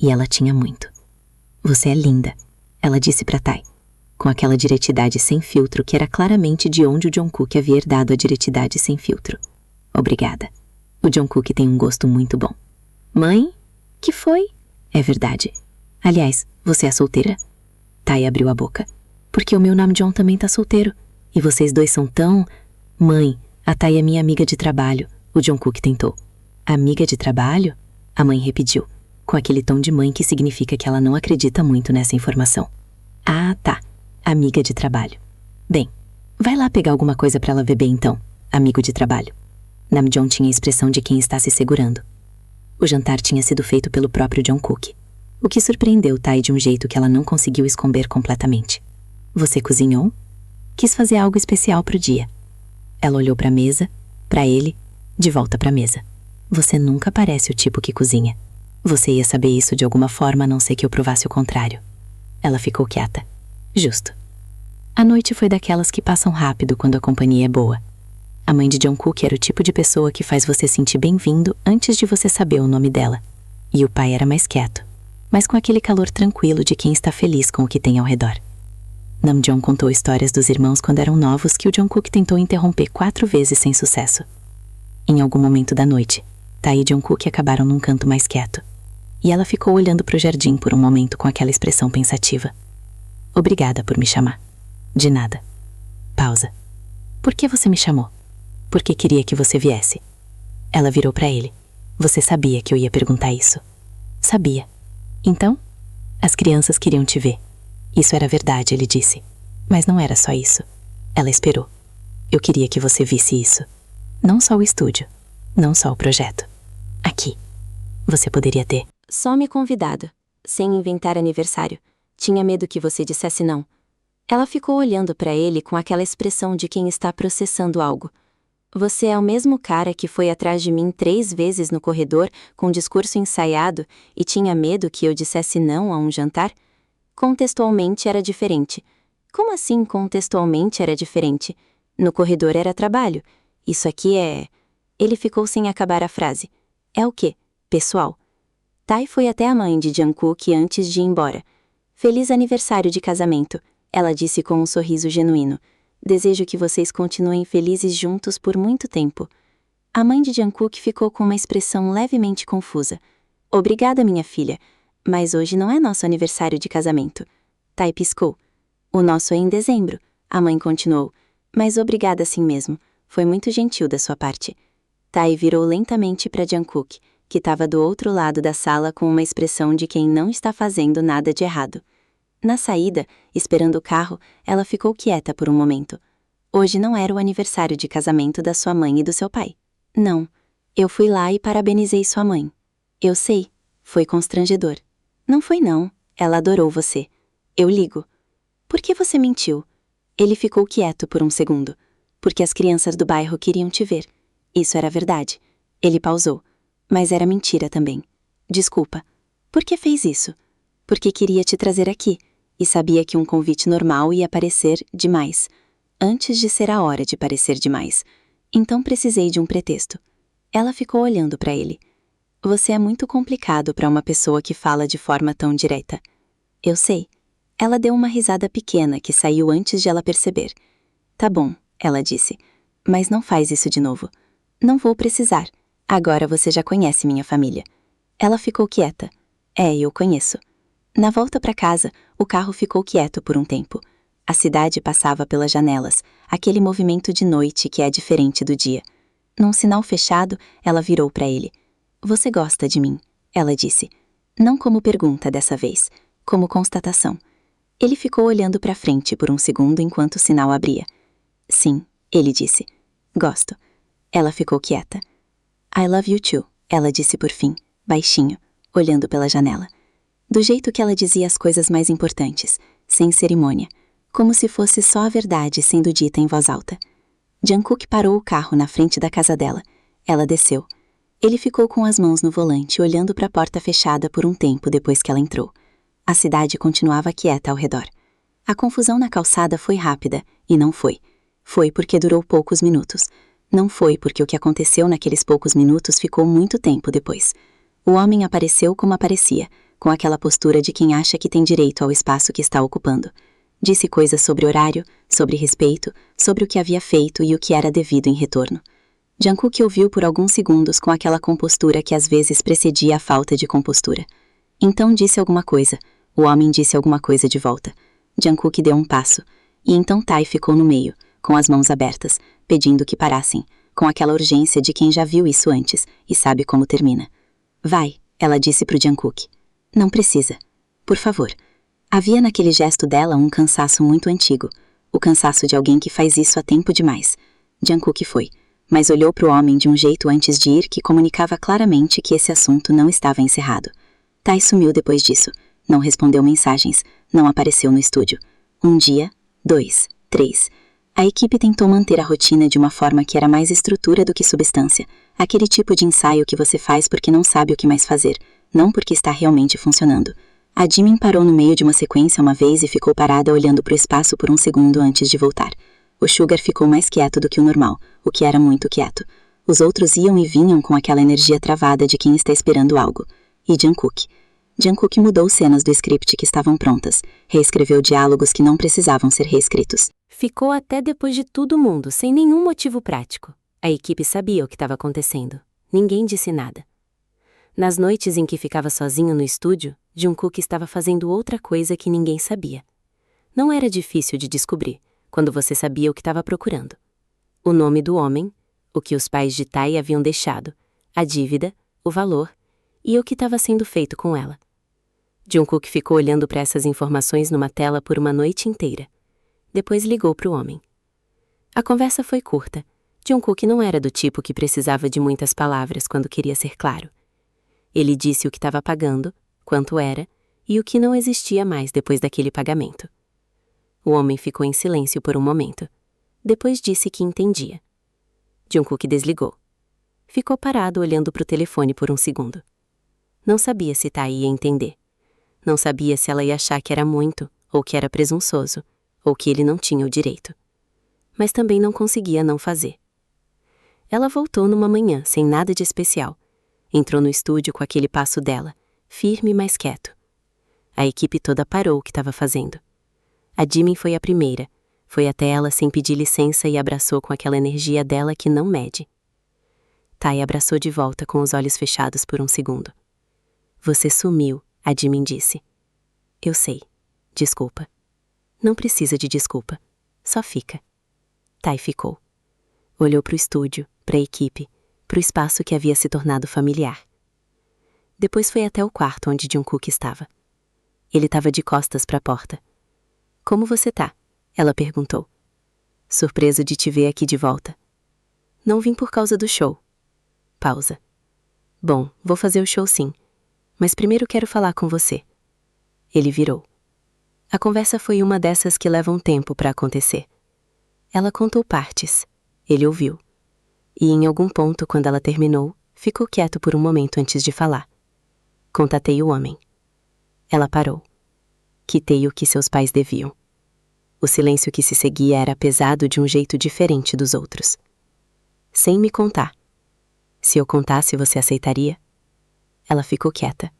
E ela tinha muito. Você é linda, ela disse para Tai, com aquela diretidade sem filtro que era claramente de onde o Jungkook havia herdado a diretidade sem filtro. Obrigada. O Jungkook tem um gosto muito bom. Mãe? Que foi? É verdade. Aliás, você é solteira? Tai abriu a boca. Porque o meu Namjoon também tá solteiro. E vocês dois são tão... Mãe, a Tai é minha amiga de trabalho. O Jungkook tentou. Amiga de trabalho? A mãe repetiu, com aquele tom de mãe que significa que ela não acredita muito nessa informação. Ah, tá. Amiga de trabalho. Bem, vai lá pegar alguma coisa pra ela beber então, amigo de trabalho. Namjoon tinha a expressão de quem está se segurando. O jantar tinha sido feito pelo próprio Jungkook, o que surpreendeu Tai de um jeito que ela não conseguiu esconder completamente. Você cozinhou? Quis fazer algo especial pro dia. Ela olhou pra mesa, pra ele, de volta pra mesa. Você nunca parece o tipo que cozinha. Você ia saber isso de alguma forma a não ser que eu provasse o contrário. Ela ficou quieta. Justo. A noite foi daquelas que passam rápido quando a companhia é boa. A mãe de Jungkook era o tipo de pessoa que faz você sentir bem-vindo antes de você saber o nome dela. E o pai era mais quieto. mas com aquele calor tranquilo de quem está feliz com o que tem ao redor. Namjoon contou histórias dos irmãos quando eram novos que o Jungkook tentou interromper 4 vezes sem sucesso. Em algum momento da noite, Tae e Jungkook acabaram num canto mais quieto, e ela ficou olhando para o jardim por um momento com aquela expressão pensativa. Obrigada por me chamar. De nada. Pausa. Por que você me chamou? Porque queria que você viesse. Ela virou para ele. Você sabia que eu ia perguntar isso? Sabia. Então? As crianças queriam te ver. Isso era verdade, ele disse. Mas não era só isso. Ela esperou. Eu queria que você visse isso. Não só o estúdio. Não só o projeto. Aqui. Você poderia ter. Só me convidado. Sem inventar aniversário. Tinha medo que você dissesse não. Ela ficou olhando para ele com aquela expressão de quem está processando algo. Você é o mesmo cara que foi atrás de mim 3 vezes no corredor com um discurso ensaiado e tinha medo que eu dissesse não a um jantar? Contextualmente era diferente. Como assim contextualmente era diferente? No corredor era trabalho. Isso aqui é... Ele ficou sem acabar a frase. É o quê? Pessoal. Tae foi até a mãe de Jungkook antes de ir embora. Feliz aniversário de casamento, ela disse com um sorriso genuíno. Desejo que vocês continuem felizes juntos por muito tempo. A mãe de Jungkook ficou com uma expressão levemente confusa. Obrigada, minha filha, mas hoje não é nosso aniversário de casamento. Tae piscou. O nosso é em dezembro, a mãe continuou. Mas obrigada assim mesmo, foi muito gentil da sua parte. Tae virou lentamente para Jungkook, que estava do outro lado da sala com uma expressão de quem não está fazendo nada de errado. Na saída, esperando o carro, ela ficou quieta por um momento. Hoje não era o aniversário de casamento da sua mãe e do seu pai. Não. Eu fui lá e parabenizei sua mãe. Eu sei. Foi constrangedor. Não foi não. Ela adorou você. Eu ligo. Por que você mentiu? Ele ficou quieto por um segundo. Porque as crianças do bairro queriam te ver. Isso era verdade. Ele pausou. Mas era mentira também. Desculpa. Por que fez isso? Porque queria te trazer aqui. E sabia que um convite normal ia parecer demais, antes de ser a hora de parecer demais. Então precisei de um pretexto. Ela ficou olhando para ele. Você é muito complicado para uma pessoa que fala de forma tão direta. Eu sei. Ela deu uma risada pequena que saiu antes de ela perceber. Tá bom, ela disse. Mas não faz isso de novo. Não vou precisar. Agora você já conhece minha família. Ela ficou quieta. É, eu conheço. Na volta para casa, o carro ficou quieto por um tempo. A cidade passava pelas janelas, aquele movimento de noite que é diferente do dia. Num sinal fechado, ela virou para ele. Você gosta de mim? Ela disse. Não como pergunta dessa vez, como constatação. Ele ficou olhando para frente por um segundo enquanto o sinal abria. Sim, ele disse. Gosto. Ela ficou quieta. I love you too, ela disse por fim, baixinho, olhando pela janela. Do jeito que ela dizia as coisas mais importantes, sem cerimônia, como se fosse só a verdade sendo dita em voz alta. Jungkook parou o carro na frente da casa dela. Ela desceu. Ele ficou com as mãos no volante, olhando para a porta fechada por um tempo depois que ela entrou. A cidade continuava quieta ao redor. A confusão na calçada foi rápida, e não foi. Foi porque durou poucos minutos. Não foi porque o que aconteceu naqueles poucos minutos ficou muito tempo depois. O homem apareceu como aparecia, com aquela postura de quem acha que tem direito ao espaço que está ocupando. Disse coisas sobre horário, sobre respeito, sobre o que havia feito e o que era devido em retorno. Jungkook ouviu por alguns segundos com aquela compostura que às vezes precedia a falta de compostura. Então disse alguma coisa. O homem disse alguma coisa de volta. Jungkook deu um passo. E então Tae ficou no meio, com as mãos abertas, pedindo que parassem, com aquela urgência de quem já viu isso antes e sabe como termina. Vai, ela disse pro Jungkook. Não precisa. Por favor. Havia naquele gesto dela um cansaço muito antigo. O cansaço de alguém que faz isso há tempo demais. Jungkook foi, mas olhou para o homem de um jeito antes de ir que comunicava claramente que esse assunto não estava encerrado. Tae sumiu depois disso. Não respondeu mensagens. Não apareceu no estúdio. 1 dia, 2, 3. A equipe tentou manter a rotina de uma forma que era mais estrutura do que substância. Aquele tipo de ensaio que você faz porque não sabe o que mais fazer. Não porque está realmente funcionando. A Jimin parou no meio de uma sequência uma vez e ficou parada olhando para o espaço por um segundo antes de voltar. O Sugar ficou mais quieto do que o normal, o que era muito quieto. Os outros iam e vinham com aquela energia travada de quem está esperando algo. E Jungkook. Jungkook mudou cenas do script que estavam prontas, reescreveu diálogos que não precisavam ser reescritos. Ficou até depois de todo mundo, sem nenhum motivo prático. A equipe sabia o que estava acontecendo. Ninguém disse nada. Nas noites em que ficava sozinho no estúdio, Jungkook estava fazendo outra coisa que ninguém sabia. Não era difícil de descobrir, quando você sabia o que estava procurando. O nome do homem, o que os pais de Tae haviam deixado, a dívida, o valor e o que estava sendo feito com ela. Jungkook ficou olhando para essas informações numa tela por uma noite inteira. Depois ligou para o homem. A conversa foi curta. Jungkook não era do tipo que precisava de muitas palavras quando queria ser claro. Ele disse o que estava pagando, quanto era e o que não existia mais depois daquele pagamento. O homem ficou em silêncio por um momento. Depois disse que entendia. Jungkook desligou. Ficou parado olhando para o telefone por um segundo. Não sabia se Tae ia entender. Não sabia se ela ia achar que era muito, ou que era presunçoso, ou que ele não tinha o direito. Mas também não conseguia não fazer. Ela voltou numa manhã, sem nada de especial. Entrou no estúdio com aquele passo dela, firme mas quieto. A equipe toda parou o que estava fazendo. A Jimin foi a primeira, foi até ela sem pedir licença e abraçou com aquela energia dela que não mede. Tae abraçou de volta com os olhos fechados por um segundo. Você sumiu, a Jimin disse. Eu sei. Desculpa. Não precisa de desculpa. Só fica. Tae ficou. Olhou para o estúdio, para a equipe, para o espaço que havia se tornado familiar. Depois foi até o quarto onde Jungkook estava. Ele estava de costas para a porta. Como você tá? Ela perguntou. Surpreso de te ver aqui de volta. Não vim por causa do show. Pausa. Bom, vou fazer o show sim. Mas primeiro quero falar com você. Ele virou. A conversa foi uma dessas que levam tempo para acontecer. Ela contou partes. Ele ouviu. E em algum ponto, quando ela terminou, ficou quieto por um momento antes de falar. Contatei o homem. Ela parou. Quitei o que seus pais deviam. O silêncio que se seguia era pesado de um jeito diferente dos outros. Sem me contar. Se eu contasse, você aceitaria? Ela ficou quieta.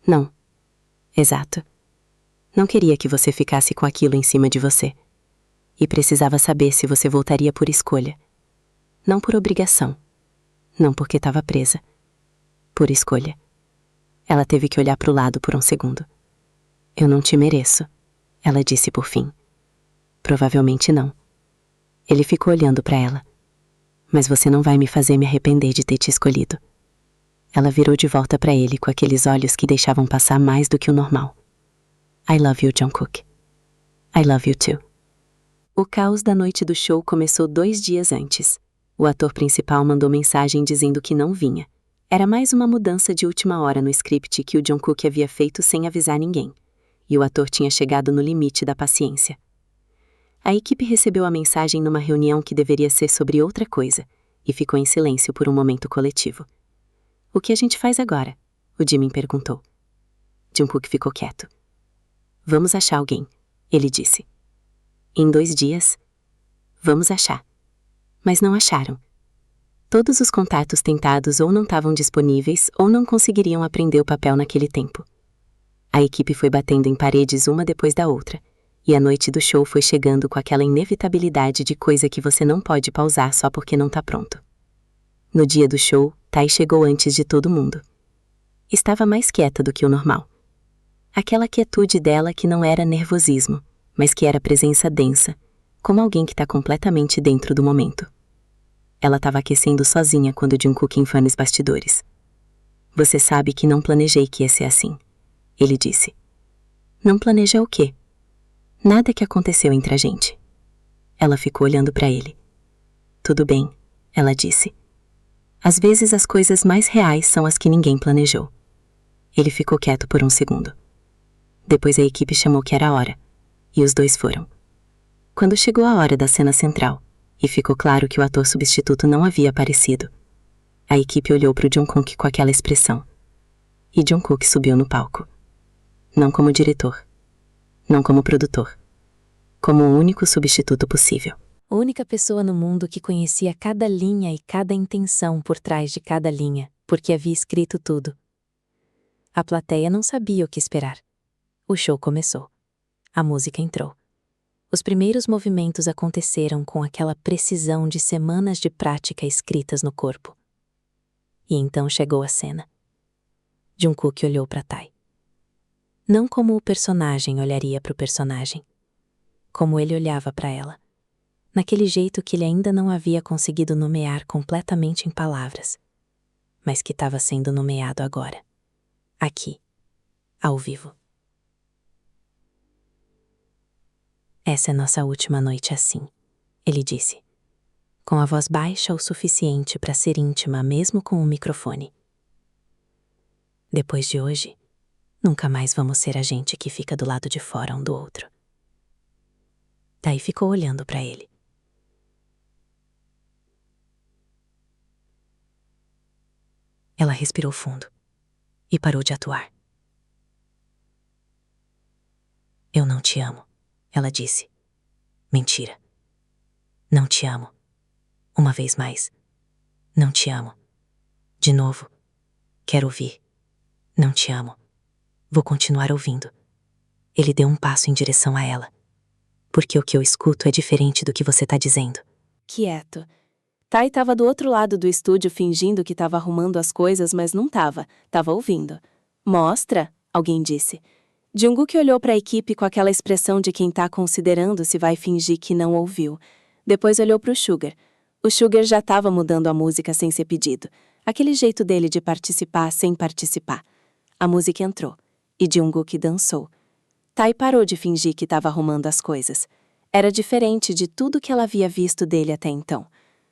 Não. Exato. Não queria que você ficasse com aquilo em cima de você. E precisava saber se você voltaria por escolha. Não por obrigação. Não porque estava presa. Por escolha. Ela teve que olhar para o lado por um segundo. Eu não te mereço, ela disse por fim. Provavelmente não. Ele ficou olhando para ela. Mas você não vai me fazer me arrepender de ter te escolhido. Ela virou de volta para ele com aqueles olhos que deixavam passar mais do que o normal. I love you, Jungkook. I love you too. O caos da noite do show começou 2 dias antes. O ator principal mandou mensagem dizendo que não vinha. Era mais uma mudança de última hora no script que o Jungkook havia feito sem avisar ninguém. E o ator tinha chegado no limite da paciência. A equipe recebeu a mensagem numa reunião que deveria ser sobre outra coisa, e ficou em silêncio por um momento coletivo. O que a gente faz agora? O Jimin perguntou. Jungkook ficou quieto. Vamos achar alguém, ele disse. Em 2 dias? Vamos achar. Mas não acharam. Todos os contatos tentados ou não estavam disponíveis ou não conseguiriam aprender o papel naquele tempo. A equipe foi batendo em paredes uma depois da outra, e a noite do show foi chegando com aquela inevitabilidade de coisa que você não pode pausar só porque não tá pronto. No dia do show, Tae chegou antes de todo mundo. Estava mais quieta do que o normal. Aquela quietude dela que não era nervosismo, mas que era presença densa, como alguém que está completamente dentro do momento. Ela estava aquecendo sozinha quando Jungkook entrou nos bastidores. Você sabe que não planejei que ia ser assim, ele disse. Não planeja o quê? Nada que aconteceu entre a gente. Ela ficou olhando para ele. Tudo bem, ela disse. Às vezes as coisas mais reais são as que ninguém planejou. Ele ficou quieto por um segundo. Depois a equipe chamou que era a hora, e os dois foram. Quando chegou a hora da cena central, e ficou claro que o ator substituto não havia aparecido, a equipe olhou para o Jungkook com aquela expressão. E Jungkook subiu no palco. Não como diretor. Não como produtor. Como o único substituto possível. A única pessoa no mundo que conhecia cada linha e cada intenção por trás de cada linha, porque havia escrito tudo. A plateia não sabia o que esperar. O show começou. A música entrou. Os primeiros movimentos aconteceram com aquela precisão de semanas de prática escritas no corpo. E então chegou a cena. Jungkook olhou para Tai. Não como o personagem olharia para o personagem, como ele olhava para ela, naquele jeito que ele ainda não havia conseguido nomear completamente em palavras, mas que estava sendo nomeado agora, aqui, ao vivo. Essa é nossa última noite assim, ele disse, com a voz baixa o suficiente para ser íntima mesmo com o microfone. Depois de hoje, nunca mais vamos ser a gente que fica do lado de fora um do outro. Tai ficou olhando para ele. Ela respirou fundo e parou de atuar. Eu não te amo, ela disse. Mentira. Não te amo. Uma vez mais. Não te amo. De novo. Quero ouvir. Não te amo. Vou continuar ouvindo. Ele deu um passo em direção a ela. Porque o que eu escuto é diferente do que você tá dizendo. Quieto. Tai estava do outro lado do estúdio fingindo que estava arrumando as coisas, mas não estava. Estava ouvindo. Mostra, alguém disse. Jungkook olhou para a equipe com aquela expressão de quem tá considerando se vai fingir que não ouviu. Depois olhou para o Sugar. O Sugar já estava mudando a música sem ser pedido. Aquele jeito dele de participar sem participar. A música entrou. E Jungkook dançou. Tai parou de fingir que estava arrumando as coisas. Era diferente de tudo que ela havia visto dele até então.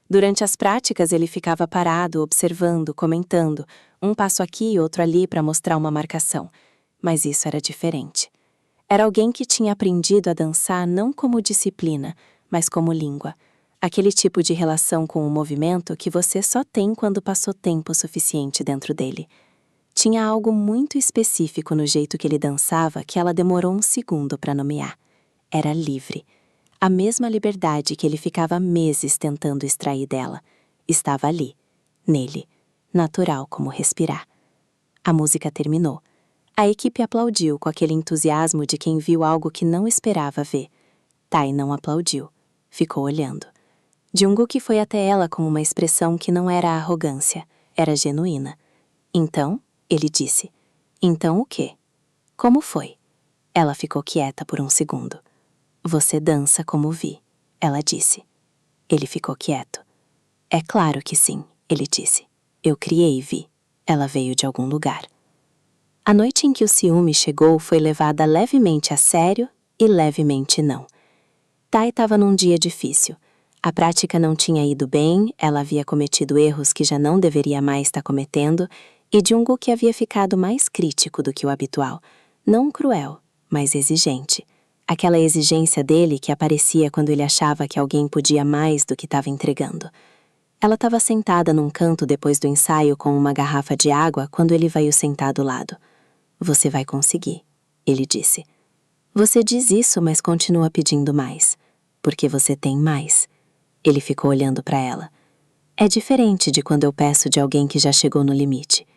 Durante as práticas ele ficava parado, observando, comentando, um passo aqui e outro ali para mostrar uma marcação. Mas isso era diferente. Era alguém que tinha aprendido a dançar não como disciplina, mas como língua. Aquele tipo de relação com o movimento que você só tem quando passou tempo suficiente dentro dele. Tinha algo muito específico no jeito que ele dançava que ela demorou um segundo para nomear. Era livre. A mesma liberdade que ele ficava meses tentando extrair dela. Estava ali, nele, natural como respirar. A música terminou. A equipe aplaudiu com aquele entusiasmo de quem viu algo que não esperava ver. Tai não aplaudiu. Ficou olhando. Jungkook foi até ela com uma expressão que não era arrogância, era genuína. Então, ele disse. Então o quê? Como foi? Ela ficou quieta por um segundo. Você dança como vi, ela disse. Ele ficou quieto. É claro que sim, ele disse. Eu criei Vi. Ela veio de algum lugar. A noite em que o ciúme chegou foi levada levemente a sério e levemente não. Tai estava num dia difícil. A prática não tinha ido bem, ela havia cometido erros que já não deveria mais estar cometendo, e Jungkook havia ficado mais crítico do que o habitual. Não cruel, mas exigente. Aquela exigência dele que aparecia quando ele achava que alguém podia mais do que estava entregando. Ela estava sentada num canto depois do ensaio com uma garrafa de água quando ele veio sentar do lado. Você vai conseguir, ele disse. Você diz isso, mas continua pedindo mais. Porque você tem mais. Ele ficou olhando para ela. É diferente de quando eu peço de alguém que já chegou no limite.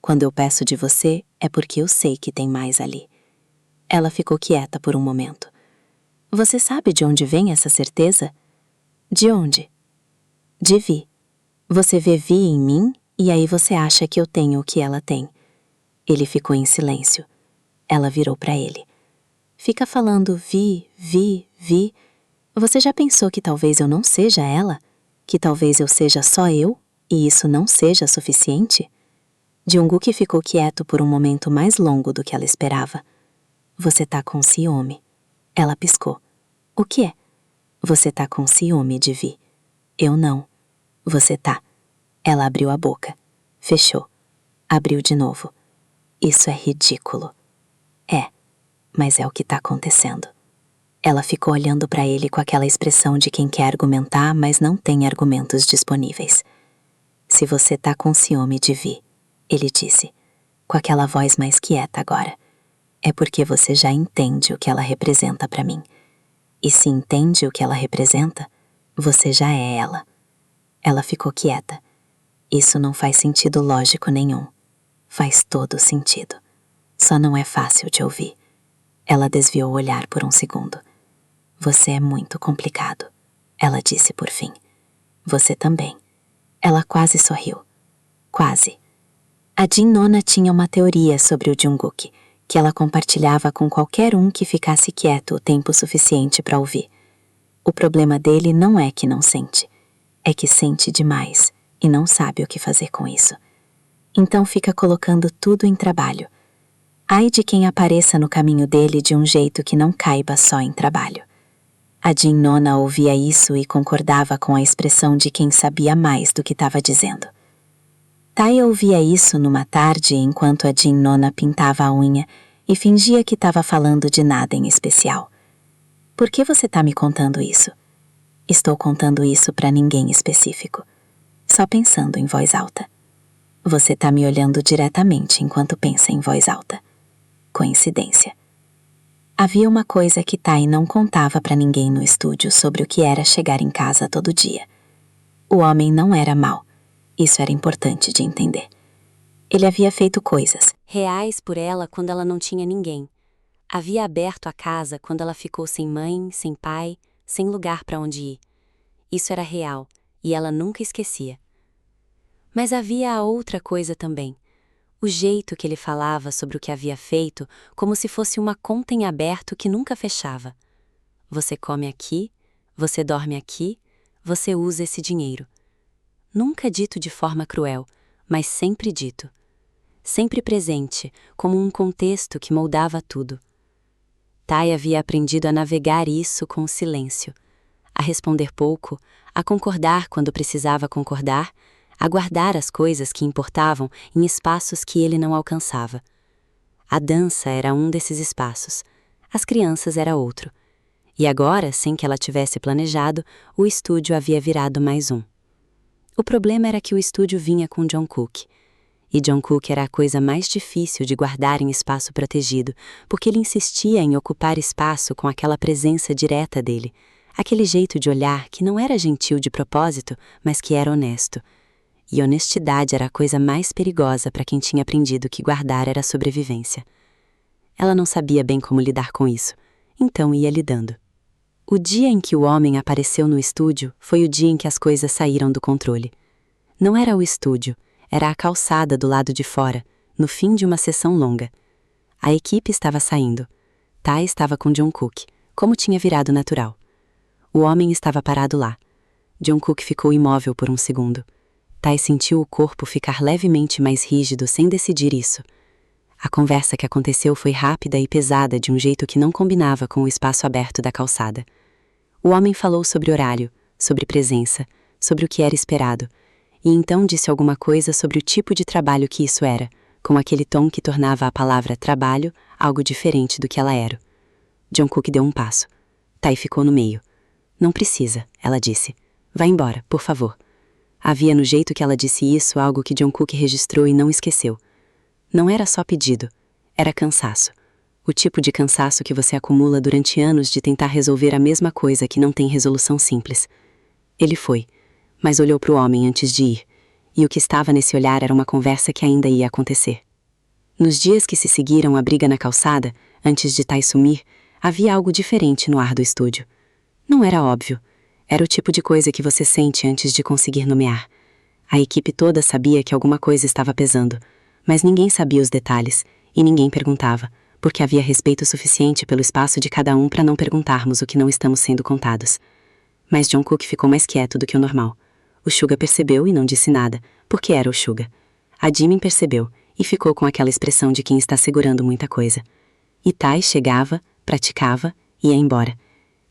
Quando eu peço de você, é porque eu sei que tem mais ali. Ela ficou quieta por um momento. Você sabe de onde vem essa certeza? De onde? De Vi. Você vê Vi em mim e aí você acha que eu tenho o que ela tem. Ele ficou em silêncio. Ela virou para ele. Fica falando Vi, Vi, Vi. Você já pensou que talvez eu não seja ela? Que talvez eu seja só eu e isso não seja suficiente? Jungkook ficou quieto por um momento mais longo do que ela esperava. Você tá com ciúme. Ela piscou. O quê? Você tá com ciúme de Vi. Eu não. Você tá. Ela abriu a boca. Fechou. Abriu de novo. Isso é ridículo. É, mas é o que tá acontecendo. Ela ficou olhando para ele com aquela expressão de quem quer argumentar, mas não tem argumentos disponíveis. Se você tá com ciúme de Vi, ele disse, com aquela voz mais quieta agora, é porque você já entende o que ela representa para mim. E se entende o que ela representa, você já é ela. Ela ficou quieta. Isso não faz sentido lógico nenhum. Faz todo sentido. Só não é fácil de ouvir. Ela desviou o olhar por um segundo. Você é muito complicado, ela disse por fim. Você também. Ela quase sorriu. Quase. A Jin Nona tinha uma teoria sobre o Jungkook, que ela compartilhava com qualquer um que ficasse quieto o tempo suficiente para ouvir. O problema dele não é que não sente, é que sente demais e não sabe o que fazer com isso. Então fica colocando tudo em trabalho. Ai de quem apareça no caminho dele de um jeito que não caiba só em trabalho. A Jin Nona ouvia isso e concordava com a expressão de quem sabia mais do que estava dizendo. Tai ouvia isso numa tarde enquanto a Jin Nona pintava a unha e fingia que estava falando de nada em especial. Por que você está me contando isso? Estou contando isso para ninguém específico. Só pensando em voz alta. Você está me olhando diretamente enquanto pensa em voz alta. Coincidência. Havia uma coisa que Tai não contava para ninguém no estúdio sobre o que era chegar em casa todo dia. O homem não era mau. Isso era importante de entender. Ele havia feito coisas reais por ela quando ela não tinha ninguém. Havia aberto a casa quando ela ficou sem mãe, sem pai, sem lugar para onde ir. Isso era real, e ela nunca esquecia. Mas havia a outra coisa também. O jeito que ele falava sobre o que havia feito, como se fosse uma conta em aberto que nunca fechava. Você come aqui, você dorme aqui, você usa esse dinheiro. Nunca dito de forma cruel, mas sempre dito. Sempre presente, como um contexto que moldava tudo. Tai havia aprendido a navegar isso com o silêncio, a responder pouco, a concordar quando precisava concordar, a guardar as coisas que importavam em espaços que ele não alcançava. A dança era um desses espaços, as crianças era outro. E agora, sem que ela tivesse planejado, o estúdio havia virado mais um. O problema era que o estúdio vinha com Jungkook. E Jungkook era a coisa mais difícil de guardar em espaço protegido, porque ele insistia em ocupar espaço com aquela presença direta dele, aquele jeito de olhar que não era gentil de propósito, mas que era honesto. E honestidade era a coisa mais perigosa para quem tinha aprendido que guardar era sobrevivência. Ela não sabia bem como lidar com isso, então ia lidando. O dia em que o homem apareceu no estúdio foi o dia em que as coisas saíram do controle. Não era o estúdio, era a calçada do lado de fora, no fim de uma sessão longa. A equipe estava saindo. Tai estava com Jungkook, como tinha virado natural. O homem estava parado lá. Jungkook ficou imóvel por um segundo. Tai sentiu o corpo ficar levemente mais rígido sem decidir isso. A conversa que aconteceu foi rápida e pesada de um jeito que não combinava com o espaço aberto da calçada. O homem falou sobre horário, sobre presença, sobre o que era esperado, e então disse alguma coisa sobre o tipo de trabalho que isso era, com aquele tom que tornava a palavra trabalho algo diferente do que ela era. Jungkook deu um passo. Tai ficou no meio. Não precisa, ela disse. Vá embora, por favor. Havia no jeito que ela disse isso algo que Jungkook registrou e não esqueceu. Não era só pedido, era cansaço. O tipo de cansaço que você acumula durante anos de tentar resolver a mesma coisa que não tem resolução simples. Ele foi, mas olhou para o homem antes de ir, e o que estava nesse olhar era uma conversa que ainda ia acontecer. Nos dias que se seguiram à briga na calçada, antes de Tai sumir, havia algo diferente no ar do estúdio. Não era óbvio, era o tipo de coisa que você sente antes de conseguir nomear. A equipe toda sabia que alguma coisa estava pesando, mas ninguém sabia os detalhes, e ninguém perguntava, porque havia respeito suficiente pelo espaço de cada um para não perguntarmos o que não estamos sendo contados. Mas Jungkook ficou mais quieto do que o normal. O Suga percebeu e não disse nada, porque era o Suga. A Jimin percebeu, e ficou com aquela expressão de quem está segurando muita coisa. E Tai chegava, praticava, ia embora.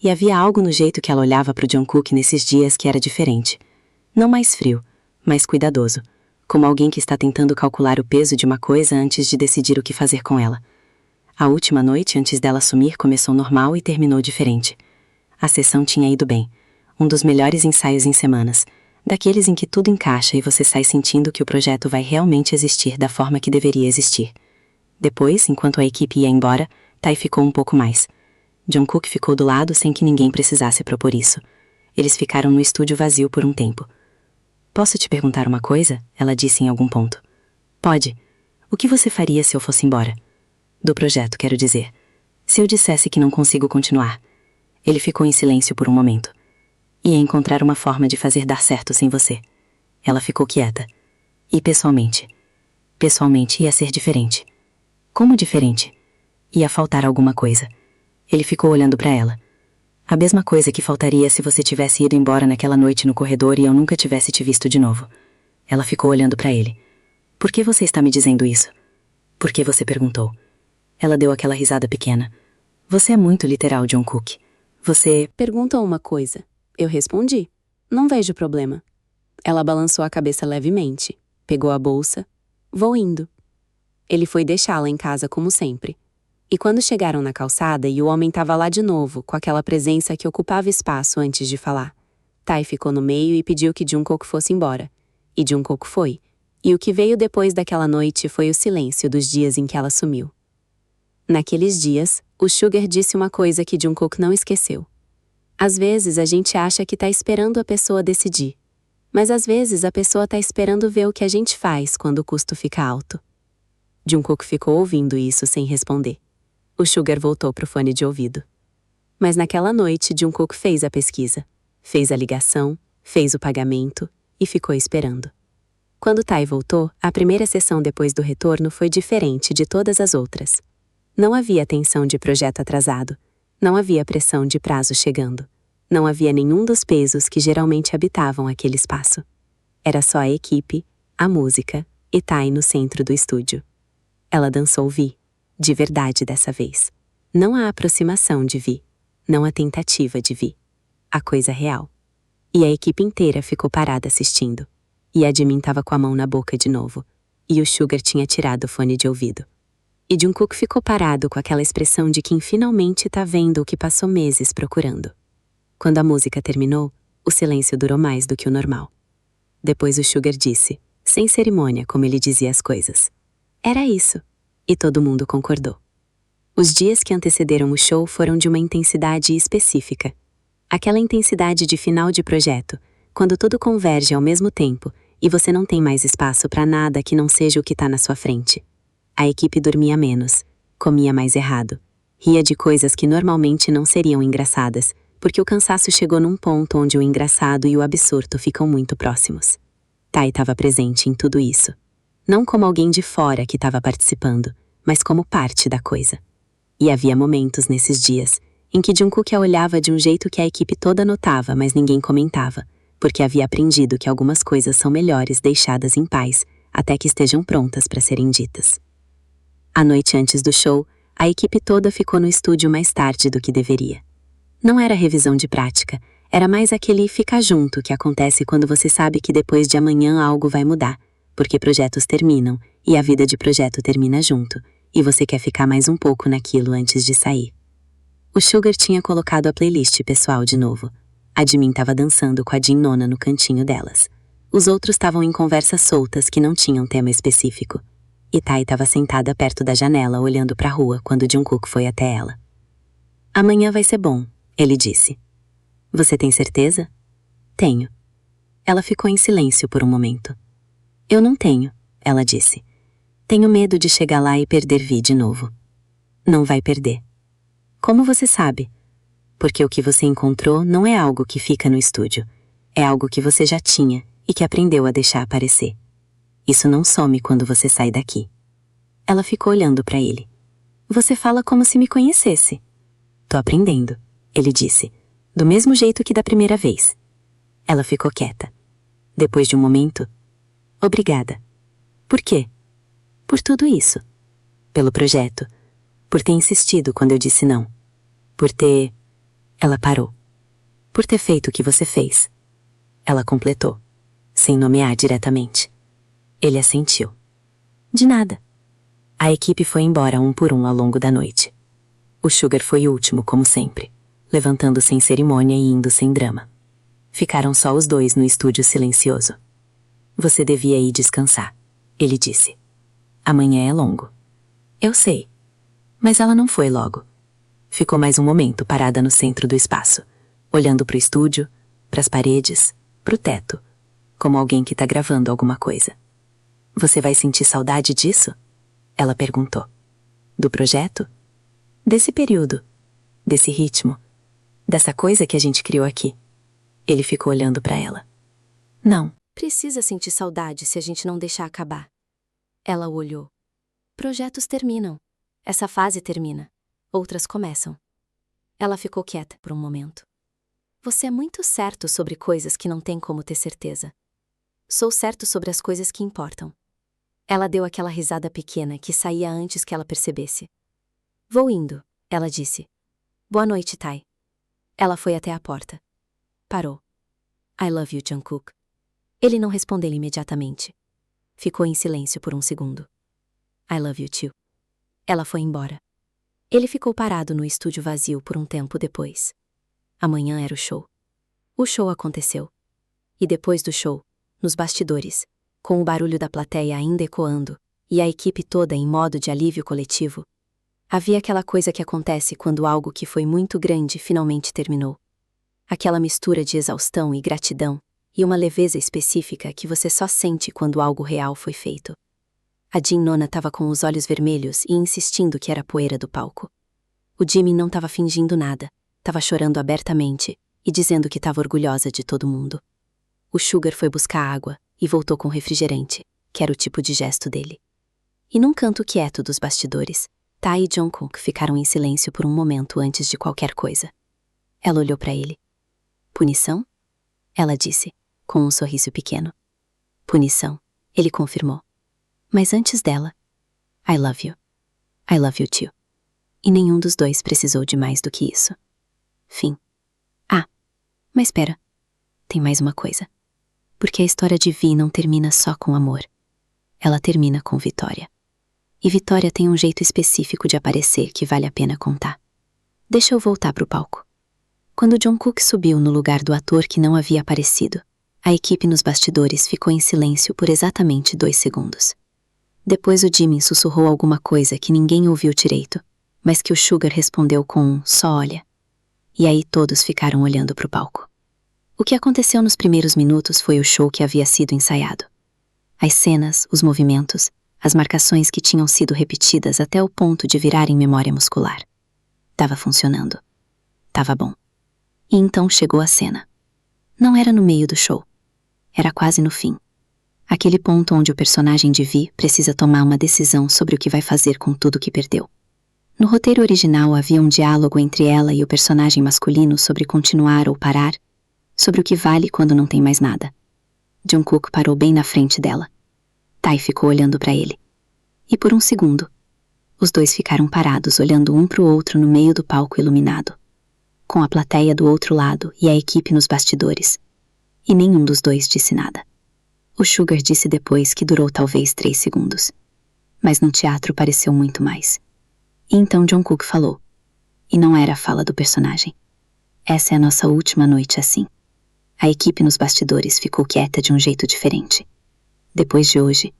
E havia algo no jeito que ela olhava para o Jungkook nesses dias que era diferente. Não mais frio, mas cuidadoso. Como alguém que está tentando calcular o peso de uma coisa antes de decidir o que fazer com ela. A última noite antes dela sumir começou normal e terminou diferente. A sessão tinha ido bem. Um dos melhores ensaios em semanas. Daqueles em que tudo encaixa e você sai sentindo que o projeto vai realmente existir da forma que deveria existir. Depois, enquanto a equipe ia embora, Tai ficou um pouco mais. Jungkook ficou do lado sem que ninguém precisasse propor isso. Eles ficaram no estúdio vazio por um tempo. Posso te perguntar uma coisa? Ela disse em algum ponto. Pode. O que você faria se eu fosse embora? Do projeto, quero dizer. Se eu dissesse que não consigo continuar. Ele ficou em silêncio por um momento. Ia encontrar uma forma de fazer dar certo sem você. Ela ficou quieta. E pessoalmente? Pessoalmente ia ser diferente. Como diferente? Ia faltar alguma coisa. Ele ficou olhando para ela. A mesma coisa que faltaria se você tivesse ido embora naquela noite no corredor e eu nunca tivesse te visto de novo. Ela ficou olhando para ele. Por que você está me dizendo isso? Por que você perguntou? Ela deu aquela risada pequena. Você é muito literal, Jungkook. Você... Perguntou uma coisa. Eu respondi. Não vejo problema. Ela balançou a cabeça levemente. Pegou a bolsa. Vou indo. Ele foi deixá-la em casa como sempre. E quando chegaram na calçada e o homem estava lá de novo, com aquela presença que ocupava espaço antes de falar, Tai ficou no meio e pediu que Jungkook fosse embora. E Jungkook foi. E o que veio depois daquela noite foi o silêncio dos dias em que ela sumiu. Naqueles dias, o Sugar disse uma coisa que Jungkook não esqueceu. Às vezes a gente acha que tá esperando a pessoa decidir. Mas às vezes a pessoa tá esperando ver o que a gente faz quando o custo fica alto. Jungkook ficou ouvindo isso sem responder. O Sugar voltou pro fone de ouvido. Mas naquela noite Jungkook fez a pesquisa, fez a ligação, fez o pagamento e ficou esperando. Quando Tai voltou, a primeira sessão depois do retorno foi diferente de todas as outras. Não havia tensão de projeto atrasado. Não havia pressão de prazo chegando. Não havia nenhum dos pesos que geralmente habitavam aquele espaço. Era só a equipe, a música e Tai no centro do estúdio. Ela dançou Vi, de verdade dessa vez. Não a aproximação de Vi, não a tentativa de Vi. A coisa real. E a equipe inteira ficou parada assistindo. E a Jimin estava com a mão na boca de novo. E o Sugar tinha tirado o fone de ouvido. E Jungkook ficou parado com aquela expressão de quem finalmente tá vendo o que passou meses procurando. Quando a música terminou, o silêncio durou mais do que o normal. Depois o Sugar disse, sem cerimônia como ele dizia as coisas. Era isso. E todo mundo concordou. Os dias que antecederam o show foram de uma intensidade específica. Aquela intensidade de final de projeto, quando tudo converge ao mesmo tempo e você não tem mais espaço para nada que não seja o que tá na sua frente. A equipe dormia menos, comia mais errado, ria de coisas que normalmente não seriam engraçadas, porque o cansaço chegou num ponto onde o engraçado e o absurdo ficam muito próximos. Tai estava presente em tudo isso. Não como alguém de fora que estava participando, mas como parte da coisa. E havia momentos nesses dias em que Jungkook a olhava de um jeito que a equipe toda notava, mas ninguém comentava, porque havia aprendido que algumas coisas são melhores deixadas em paz até que estejam prontas para serem ditas. A noite antes do show, a equipe toda ficou no estúdio mais tarde do que deveria. Não era revisão de prática, era mais aquele ficar junto que acontece quando você sabe que depois de amanhã algo vai mudar, porque projetos terminam e a vida de projeto termina junto, e você quer ficar mais um pouco naquilo antes de sair. O Sugar tinha colocado a playlist pessoal de novo. A Jimin estava dançando com a Jin Nona no cantinho delas. Os outros estavam em conversas soltas que não tinham tema específico. E Tai estava sentada perto da janela olhando para a rua quando Jungkook foi até ela. Amanhã vai ser bom, ele disse. Você tem certeza? Tenho. Ela ficou em silêncio por um momento. Eu não tenho, ela disse. Tenho medo de chegar lá e perder Vi de novo. Não vai perder. Como você sabe? Porque o que você encontrou não é algo que fica no estúdio. É algo que você já tinha e que aprendeu a deixar aparecer. Isso não some quando você sai daqui. Ela ficou olhando para ele. Você fala como se me conhecesse. Tô aprendendo, ele disse, do mesmo jeito que da primeira vez. Ela ficou quieta. Depois de um momento, obrigada. Por quê? Por tudo isso. Pelo projeto. Por ter insistido quando eu disse não. Por ter... Ela parou. Por ter feito o que você fez. Ela completou, sem nomear diretamente. Ele assentiu. De nada. A equipe foi embora um por um ao longo da noite. O Sugar foi o último, como sempre, levantando sem cerimônia e indo sem drama. Ficaram só os dois no estúdio silencioso. Você devia ir descansar, ele disse. Amanhã é longo. Eu sei. Mas ela não foi logo. Ficou mais um momento parada no centro do espaço, olhando para o estúdio, para as paredes, para o teto, como alguém que está gravando alguma coisa. Você vai sentir saudade disso? Ela perguntou. Do projeto? Desse período. Desse ritmo. Dessa coisa que a gente criou aqui. Ele ficou olhando para ela. Não. Precisa sentir saudade se a gente não deixar acabar. Ela o olhou. Projetos terminam. Essa fase termina. Outras começam. Ela ficou quieta por um momento. Você é muito certo sobre coisas que não tem como ter certeza. Sou certo sobre as coisas que importam. Ela deu aquela risada pequena que saía antes que ela percebesse. Vou indo, ela disse. Boa noite, Tai. Ela foi até a porta. Parou. I love you, Jungkook. Ele não respondeu imediatamente. Ficou em silêncio por um segundo. I love you too. Ela foi embora. Ele ficou parado no estúdio vazio por um tempo depois. Amanhã era o show. O show aconteceu. E depois do show, nos bastidores, com o barulho da plateia ainda ecoando, e a equipe toda em modo de alívio coletivo, havia aquela coisa que acontece quando algo que foi muito grande finalmente terminou. Aquela mistura de exaustão e gratidão, e uma leveza específica que você só sente quando algo real foi feito. A Jin Nona estava com os olhos vermelhos e insistindo que era poeira do palco. O Jimin não estava fingindo nada, estava chorando abertamente e dizendo que estava orgulhosa de todo mundo. O Sugar foi buscar água e voltou com refrigerante, que era o tipo de gesto dele. E num canto quieto dos bastidores, Tai e Jungkook ficaram em silêncio por um momento antes de qualquer coisa. Ela olhou para ele. Punição? Ela disse, com um sorriso pequeno. Punição, ele confirmou. Mas antes dela, I love you. I love you too. E nenhum dos dois precisou de mais do que isso. Fim. Ah, mas espera. Tem mais uma coisa. Porque a história de Vi não termina só com amor. Ela termina com Vitória. E Vitória tem um jeito específico de aparecer que vale a pena contar. Deixa eu voltar pro palco. Quando Jungkook subiu no lugar do ator que não havia aparecido, a equipe nos bastidores ficou em silêncio por exatamente 2 segundos. Depois o Jimin sussurrou alguma coisa que ninguém ouviu direito, mas que o Sugar respondeu com um só olha. E aí todos ficaram olhando pro palco. O que aconteceu nos primeiros minutos foi o show que havia sido ensaiado. As cenas, os movimentos, as marcações que tinham sido repetidas até o ponto de virarem memória muscular. Tava funcionando. Tava bom. E então chegou a cena. Não era no meio do show. Era quase no fim. Aquele ponto onde o personagem de Vi precisa tomar uma decisão sobre o que vai fazer com tudo que perdeu. No roteiro original havia um diálogo entre ela e o personagem masculino sobre continuar ou parar, sobre o que vale quando não tem mais nada. Jungkook parou bem na frente dela. Tai ficou olhando para ele. E por um segundo, os dois ficaram parados olhando um para o outro no meio do palco iluminado, com a plateia do outro lado e a equipe nos bastidores. E nenhum dos dois disse nada. O Sugar disse depois que durou talvez 3 segundos. Mas no teatro pareceu muito mais. E então Jungkook falou. E não era a fala do personagem. Essa é a nossa última noite assim. A equipe nos bastidores ficou quieta de um jeito diferente. Depois de hoje,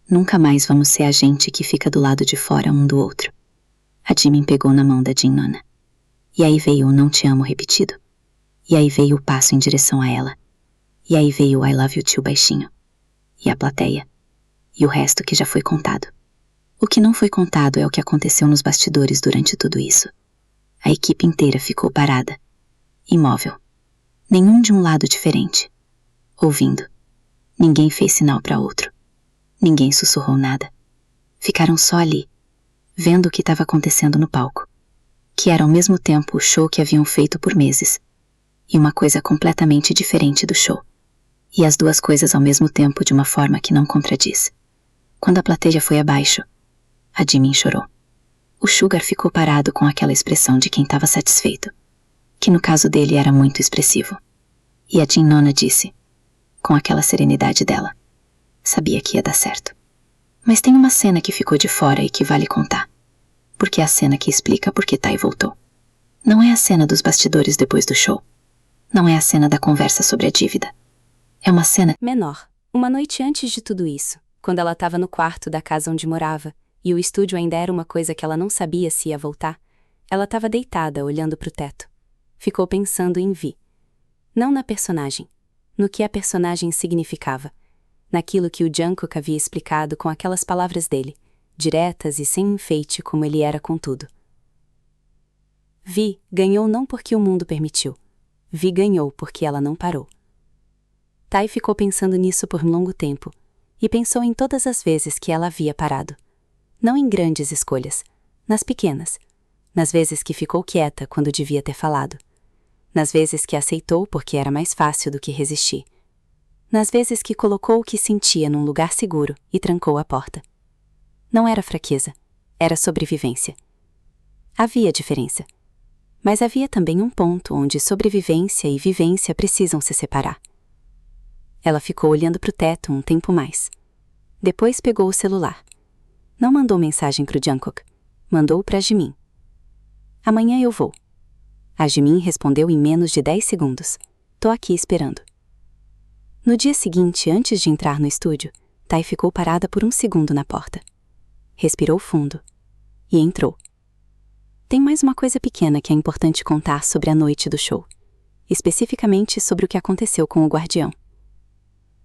nunca mais vamos ser a gente que fica do lado de fora um do outro. A Jimin pegou na mão da Jin Nona. E aí veio o não te amo repetido. E aí veio o passo em direção a ela. E aí veio o I love you too baixinho. E a plateia. E o resto que já foi contado. O que não foi contado é o que aconteceu nos bastidores durante tudo isso. A equipe inteira ficou parada. Imóvel. Nenhum de um lado diferente. Ouvindo. Ninguém fez sinal para outro. Ninguém sussurrou nada. Ficaram só ali, vendo o que estava acontecendo no palco. Que era ao mesmo tempo o show que haviam feito por meses. E uma coisa completamente diferente do show. E as duas coisas ao mesmo tempo de uma forma que não contradiz. Quando a plateia foi abaixo, a Jimin chorou. O Sugar ficou parado com aquela expressão de quem estava satisfeito, que no caso dele era muito expressivo. E a Jin Nona disse, com aquela serenidade dela, sabia que ia dar certo. Mas tem uma cena que ficou de fora e que vale contar, porque é a cena que explica por que Tai voltou. Não é a cena dos bastidores depois do show. Não é a cena da conversa sobre a dívida. É uma cena menor, uma noite antes de tudo isso, quando ela estava no quarto da casa onde morava, e o estúdio ainda era uma coisa que ela não sabia se ia voltar. Ela estava deitada, olhando para o teto. Ficou pensando em Vi. Não na personagem, no que a personagem significava, naquilo que o Jungkook havia explicado com aquelas palavras dele, diretas e sem enfeite como ele era com tudo. Vi ganhou não porque o mundo permitiu. Vi ganhou porque ela não parou. Tai ficou pensando nisso por um longo tempo, e pensou em todas as vezes que ela havia parado. Não em grandes escolhas, nas pequenas. Nas vezes que ficou quieta quando devia ter falado. Nas vezes que aceitou porque era mais fácil do que resistir. Nas vezes que colocou o que sentia num lugar seguro e trancou a porta. Não era fraqueza, era sobrevivência. Havia diferença. Mas havia também um ponto onde sobrevivência e vivência precisam se separar. Ela ficou olhando para o teto um tempo mais. Depois pegou o celular. Não mandou mensagem para o Jungkook. Mandou para Jimin. Amanhã eu vou. A Jimin respondeu em menos de 10 segundos. Tô aqui esperando. No dia seguinte, antes de entrar no estúdio, Tai ficou parada por um segundo na porta. Respirou fundo. E entrou. Tem mais uma coisa pequena que é importante contar sobre a noite do show. Especificamente sobre o que aconteceu com o guardião.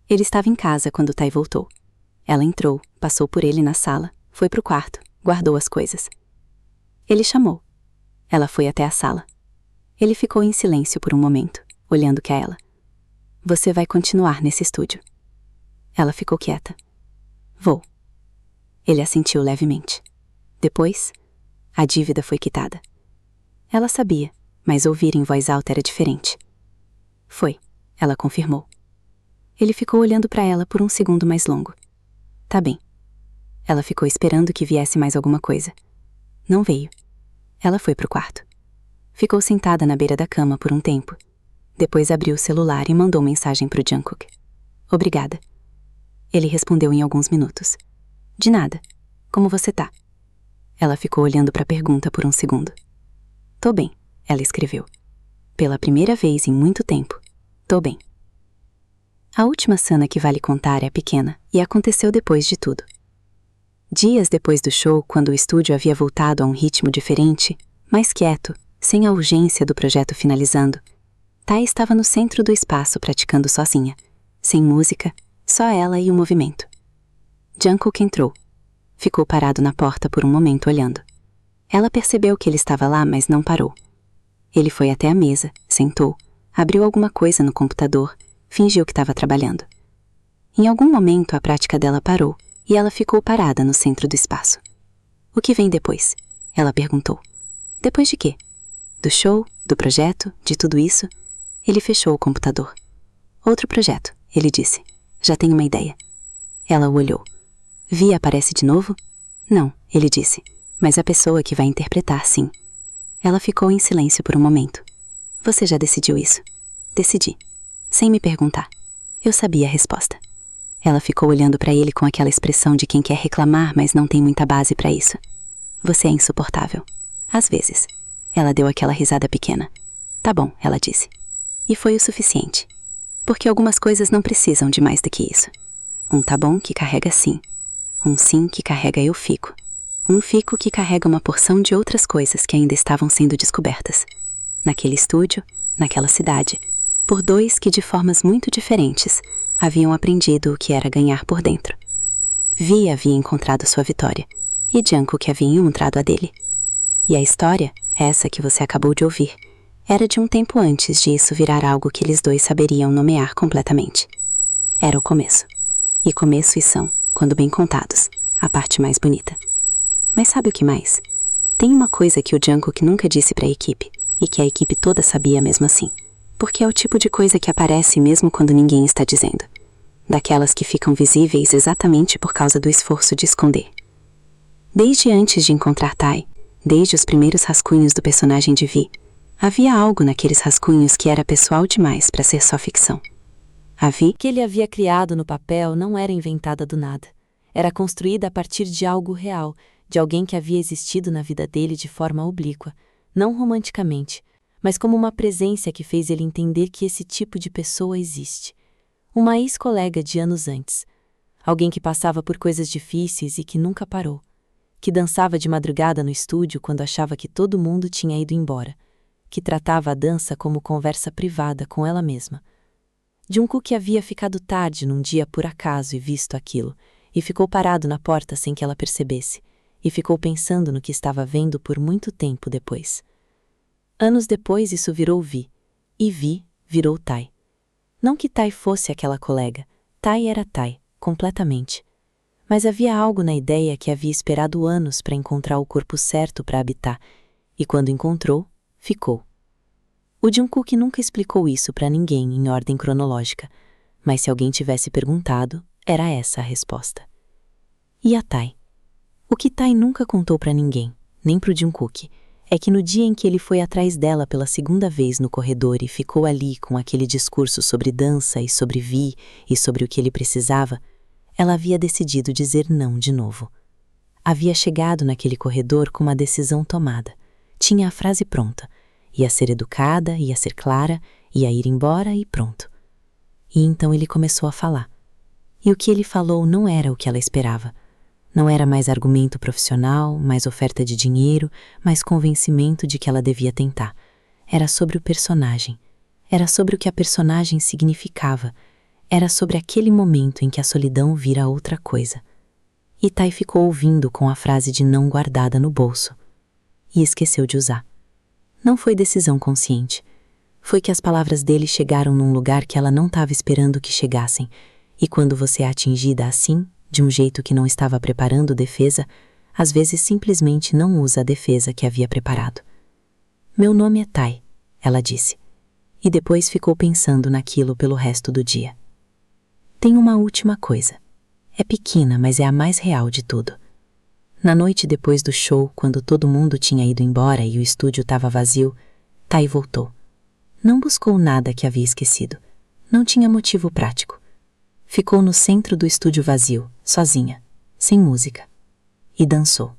Ele estava em casa quando Tai voltou. Ela entrou, passou por ele na sala, foi pro quarto, guardou as coisas. Ele chamou. Ela foi até a sala. Ele ficou em silêncio por um momento, olhando para ela. Você vai continuar nesse estúdio. Ela ficou quieta. Vou. Ele assentiu levemente. Depois, a dívida foi quitada. Ela sabia, mas ouvir em voz alta era diferente. Foi, ela confirmou. Ele ficou olhando para ela por um segundo mais longo. Tá bem. Ela ficou esperando que viesse mais alguma coisa. Não veio. Ela foi pro quarto. Ficou sentada na beira da cama por um tempo. Depois abriu o celular e mandou mensagem pro Jungkook. Obrigada. Ele respondeu em alguns minutos. De nada. Como você tá? Ela ficou olhando para a pergunta por um segundo. Tô bem, ela escreveu. Pela primeira vez em muito tempo. Tô bem. A última cena que vale contar é pequena e aconteceu depois de tudo. Dias depois do show, quando o estúdio havia voltado a um ritmo diferente, mais quieto, sem a urgência do projeto finalizando, Tai estava no centro do espaço praticando sozinha, sem música, só ela e o movimento. Jungkook entrou. Ficou parado na porta por um momento olhando. Ela percebeu que ele estava lá, mas não parou. Ele foi até a mesa, sentou, abriu alguma coisa no computador, fingiu que estava trabalhando. Em algum momento a prática dela parou e ela ficou parada no centro do espaço. O que vem depois? Ela perguntou. Depois de quê? Do show? Do projeto? De tudo isso? Ele fechou o computador. Outro projeto, ele disse. Já tenho uma ideia. Ela o olhou. Vi aparece de novo? Não, ele disse. Mas a pessoa que vai interpretar, sim. Ela ficou em silêncio por um momento. Você já decidiu isso? Decidi. Sem me perguntar. Eu sabia a resposta. Ela ficou olhando para ele com aquela expressão de quem quer reclamar, mas não tem muita base para isso. Você é insuportável. Às vezes. Ela deu aquela risada pequena. Tá bom, ela disse. E foi o suficiente. Porque algumas coisas não precisam de mais do que isso. Um tá bom que carrega sim. Um sim que carrega eu fico. Um fico que carrega uma porção de outras coisas que ainda estavam sendo descobertas. Naquele estúdio, naquela cidade, por dois que de formas muito diferentes haviam aprendido o que era ganhar por dentro. Vi havia encontrado sua vitória, e Jungkook havia encontrado a dele. E a história, essa que você acabou de ouvir, era de um tempo antes de isso virar algo que eles dois saberiam nomear completamente. Era o começo. E começos são, quando bem contados, a parte mais bonita. Mas sabe o que mais? Tem uma coisa que o Jungkook nunca disse para a equipe, e que a equipe toda sabia mesmo assim. Porque é o tipo de coisa que aparece mesmo quando ninguém está dizendo. Daquelas que ficam visíveis exatamente por causa do esforço de esconder. Desde antes de encontrar Tai, desde os primeiros rascunhos do personagem de Vi, havia algo naqueles rascunhos que era pessoal demais para ser só ficção. A Vi, que ele havia criado no papel, não era inventada do nada. Era construída a partir de algo real, de alguém que havia existido na vida dele de forma oblíqua, não romanticamente, mas como uma presença que fez ele entender que esse tipo de pessoa existe. Uma ex-colega de anos antes. Alguém que passava por coisas difíceis e que nunca parou. Que dançava de madrugada no estúdio quando achava que todo mundo tinha ido embora. Que tratava a dança como conversa privada com ela mesma. Jungkook havia ficado tarde num dia por acaso e visto aquilo, e ficou parado na porta sem que ela percebesse, e ficou pensando no que estava vendo por muito tempo depois. Anos depois isso virou Vi, e Vi virou Tai. Não que Tai fosse aquela colega, Tai era Tai, completamente. Mas havia algo na ideia que havia esperado anos para encontrar o corpo certo para habitar, e quando encontrou, ficou. O Jungkook nunca explicou isso para ninguém em ordem cronológica, mas se alguém tivesse perguntado, era essa a resposta. E a Tai? O que Tai nunca contou para ninguém, nem pro Jungkook, é que no dia em que ele foi atrás dela pela segunda vez no corredor e ficou ali com aquele discurso sobre dança e sobre Vi e sobre o que ele precisava, ela havia decidido dizer não de novo. Havia chegado naquele corredor com uma decisão tomada. Tinha a frase pronta. Ia ser educada, ia ser clara, ia ir embora e pronto. E então ele começou a falar. E o que ele falou não era o que ela esperava. Não era mais argumento profissional, mais oferta de dinheiro, mais convencimento de que ela devia tentar. Era sobre o personagem. Era sobre o que a personagem significava. Era sobre aquele momento em que a solidão vira outra coisa. E Tai ficou ouvindo com a frase de não guardada no bolso. E esqueceu de usar. Não foi decisão consciente. Foi que as palavras dele chegaram num lugar que ela não estava esperando que chegassem. E quando você é atingida assim, de um jeito que não estava preparando defesa, às vezes simplesmente não usa a defesa que havia preparado. Meu nome é Tai, ela disse. E depois ficou pensando naquilo pelo resto do dia. Tem uma última coisa. É pequena, mas é a mais real de tudo. Na noite depois do show, quando todo mundo tinha ido embora e o estúdio estava vazio, Tai voltou. Não buscou nada que havia esquecido. Não tinha motivo prático. Ficou no centro do estúdio vazio, sozinha, sem música. E dançou.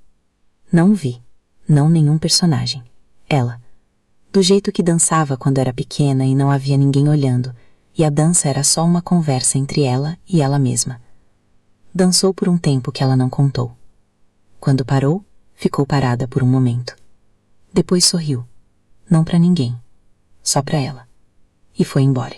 Não Vi, não nenhum personagem. Ela. Do jeito que dançava quando era pequena e não havia ninguém olhando, e a dança era só uma conversa entre ela e ela mesma. Dançou por um tempo que ela não contou. Quando parou, ficou parada por um momento. Depois sorriu. Não para ninguém. Só para ela. E foi embora.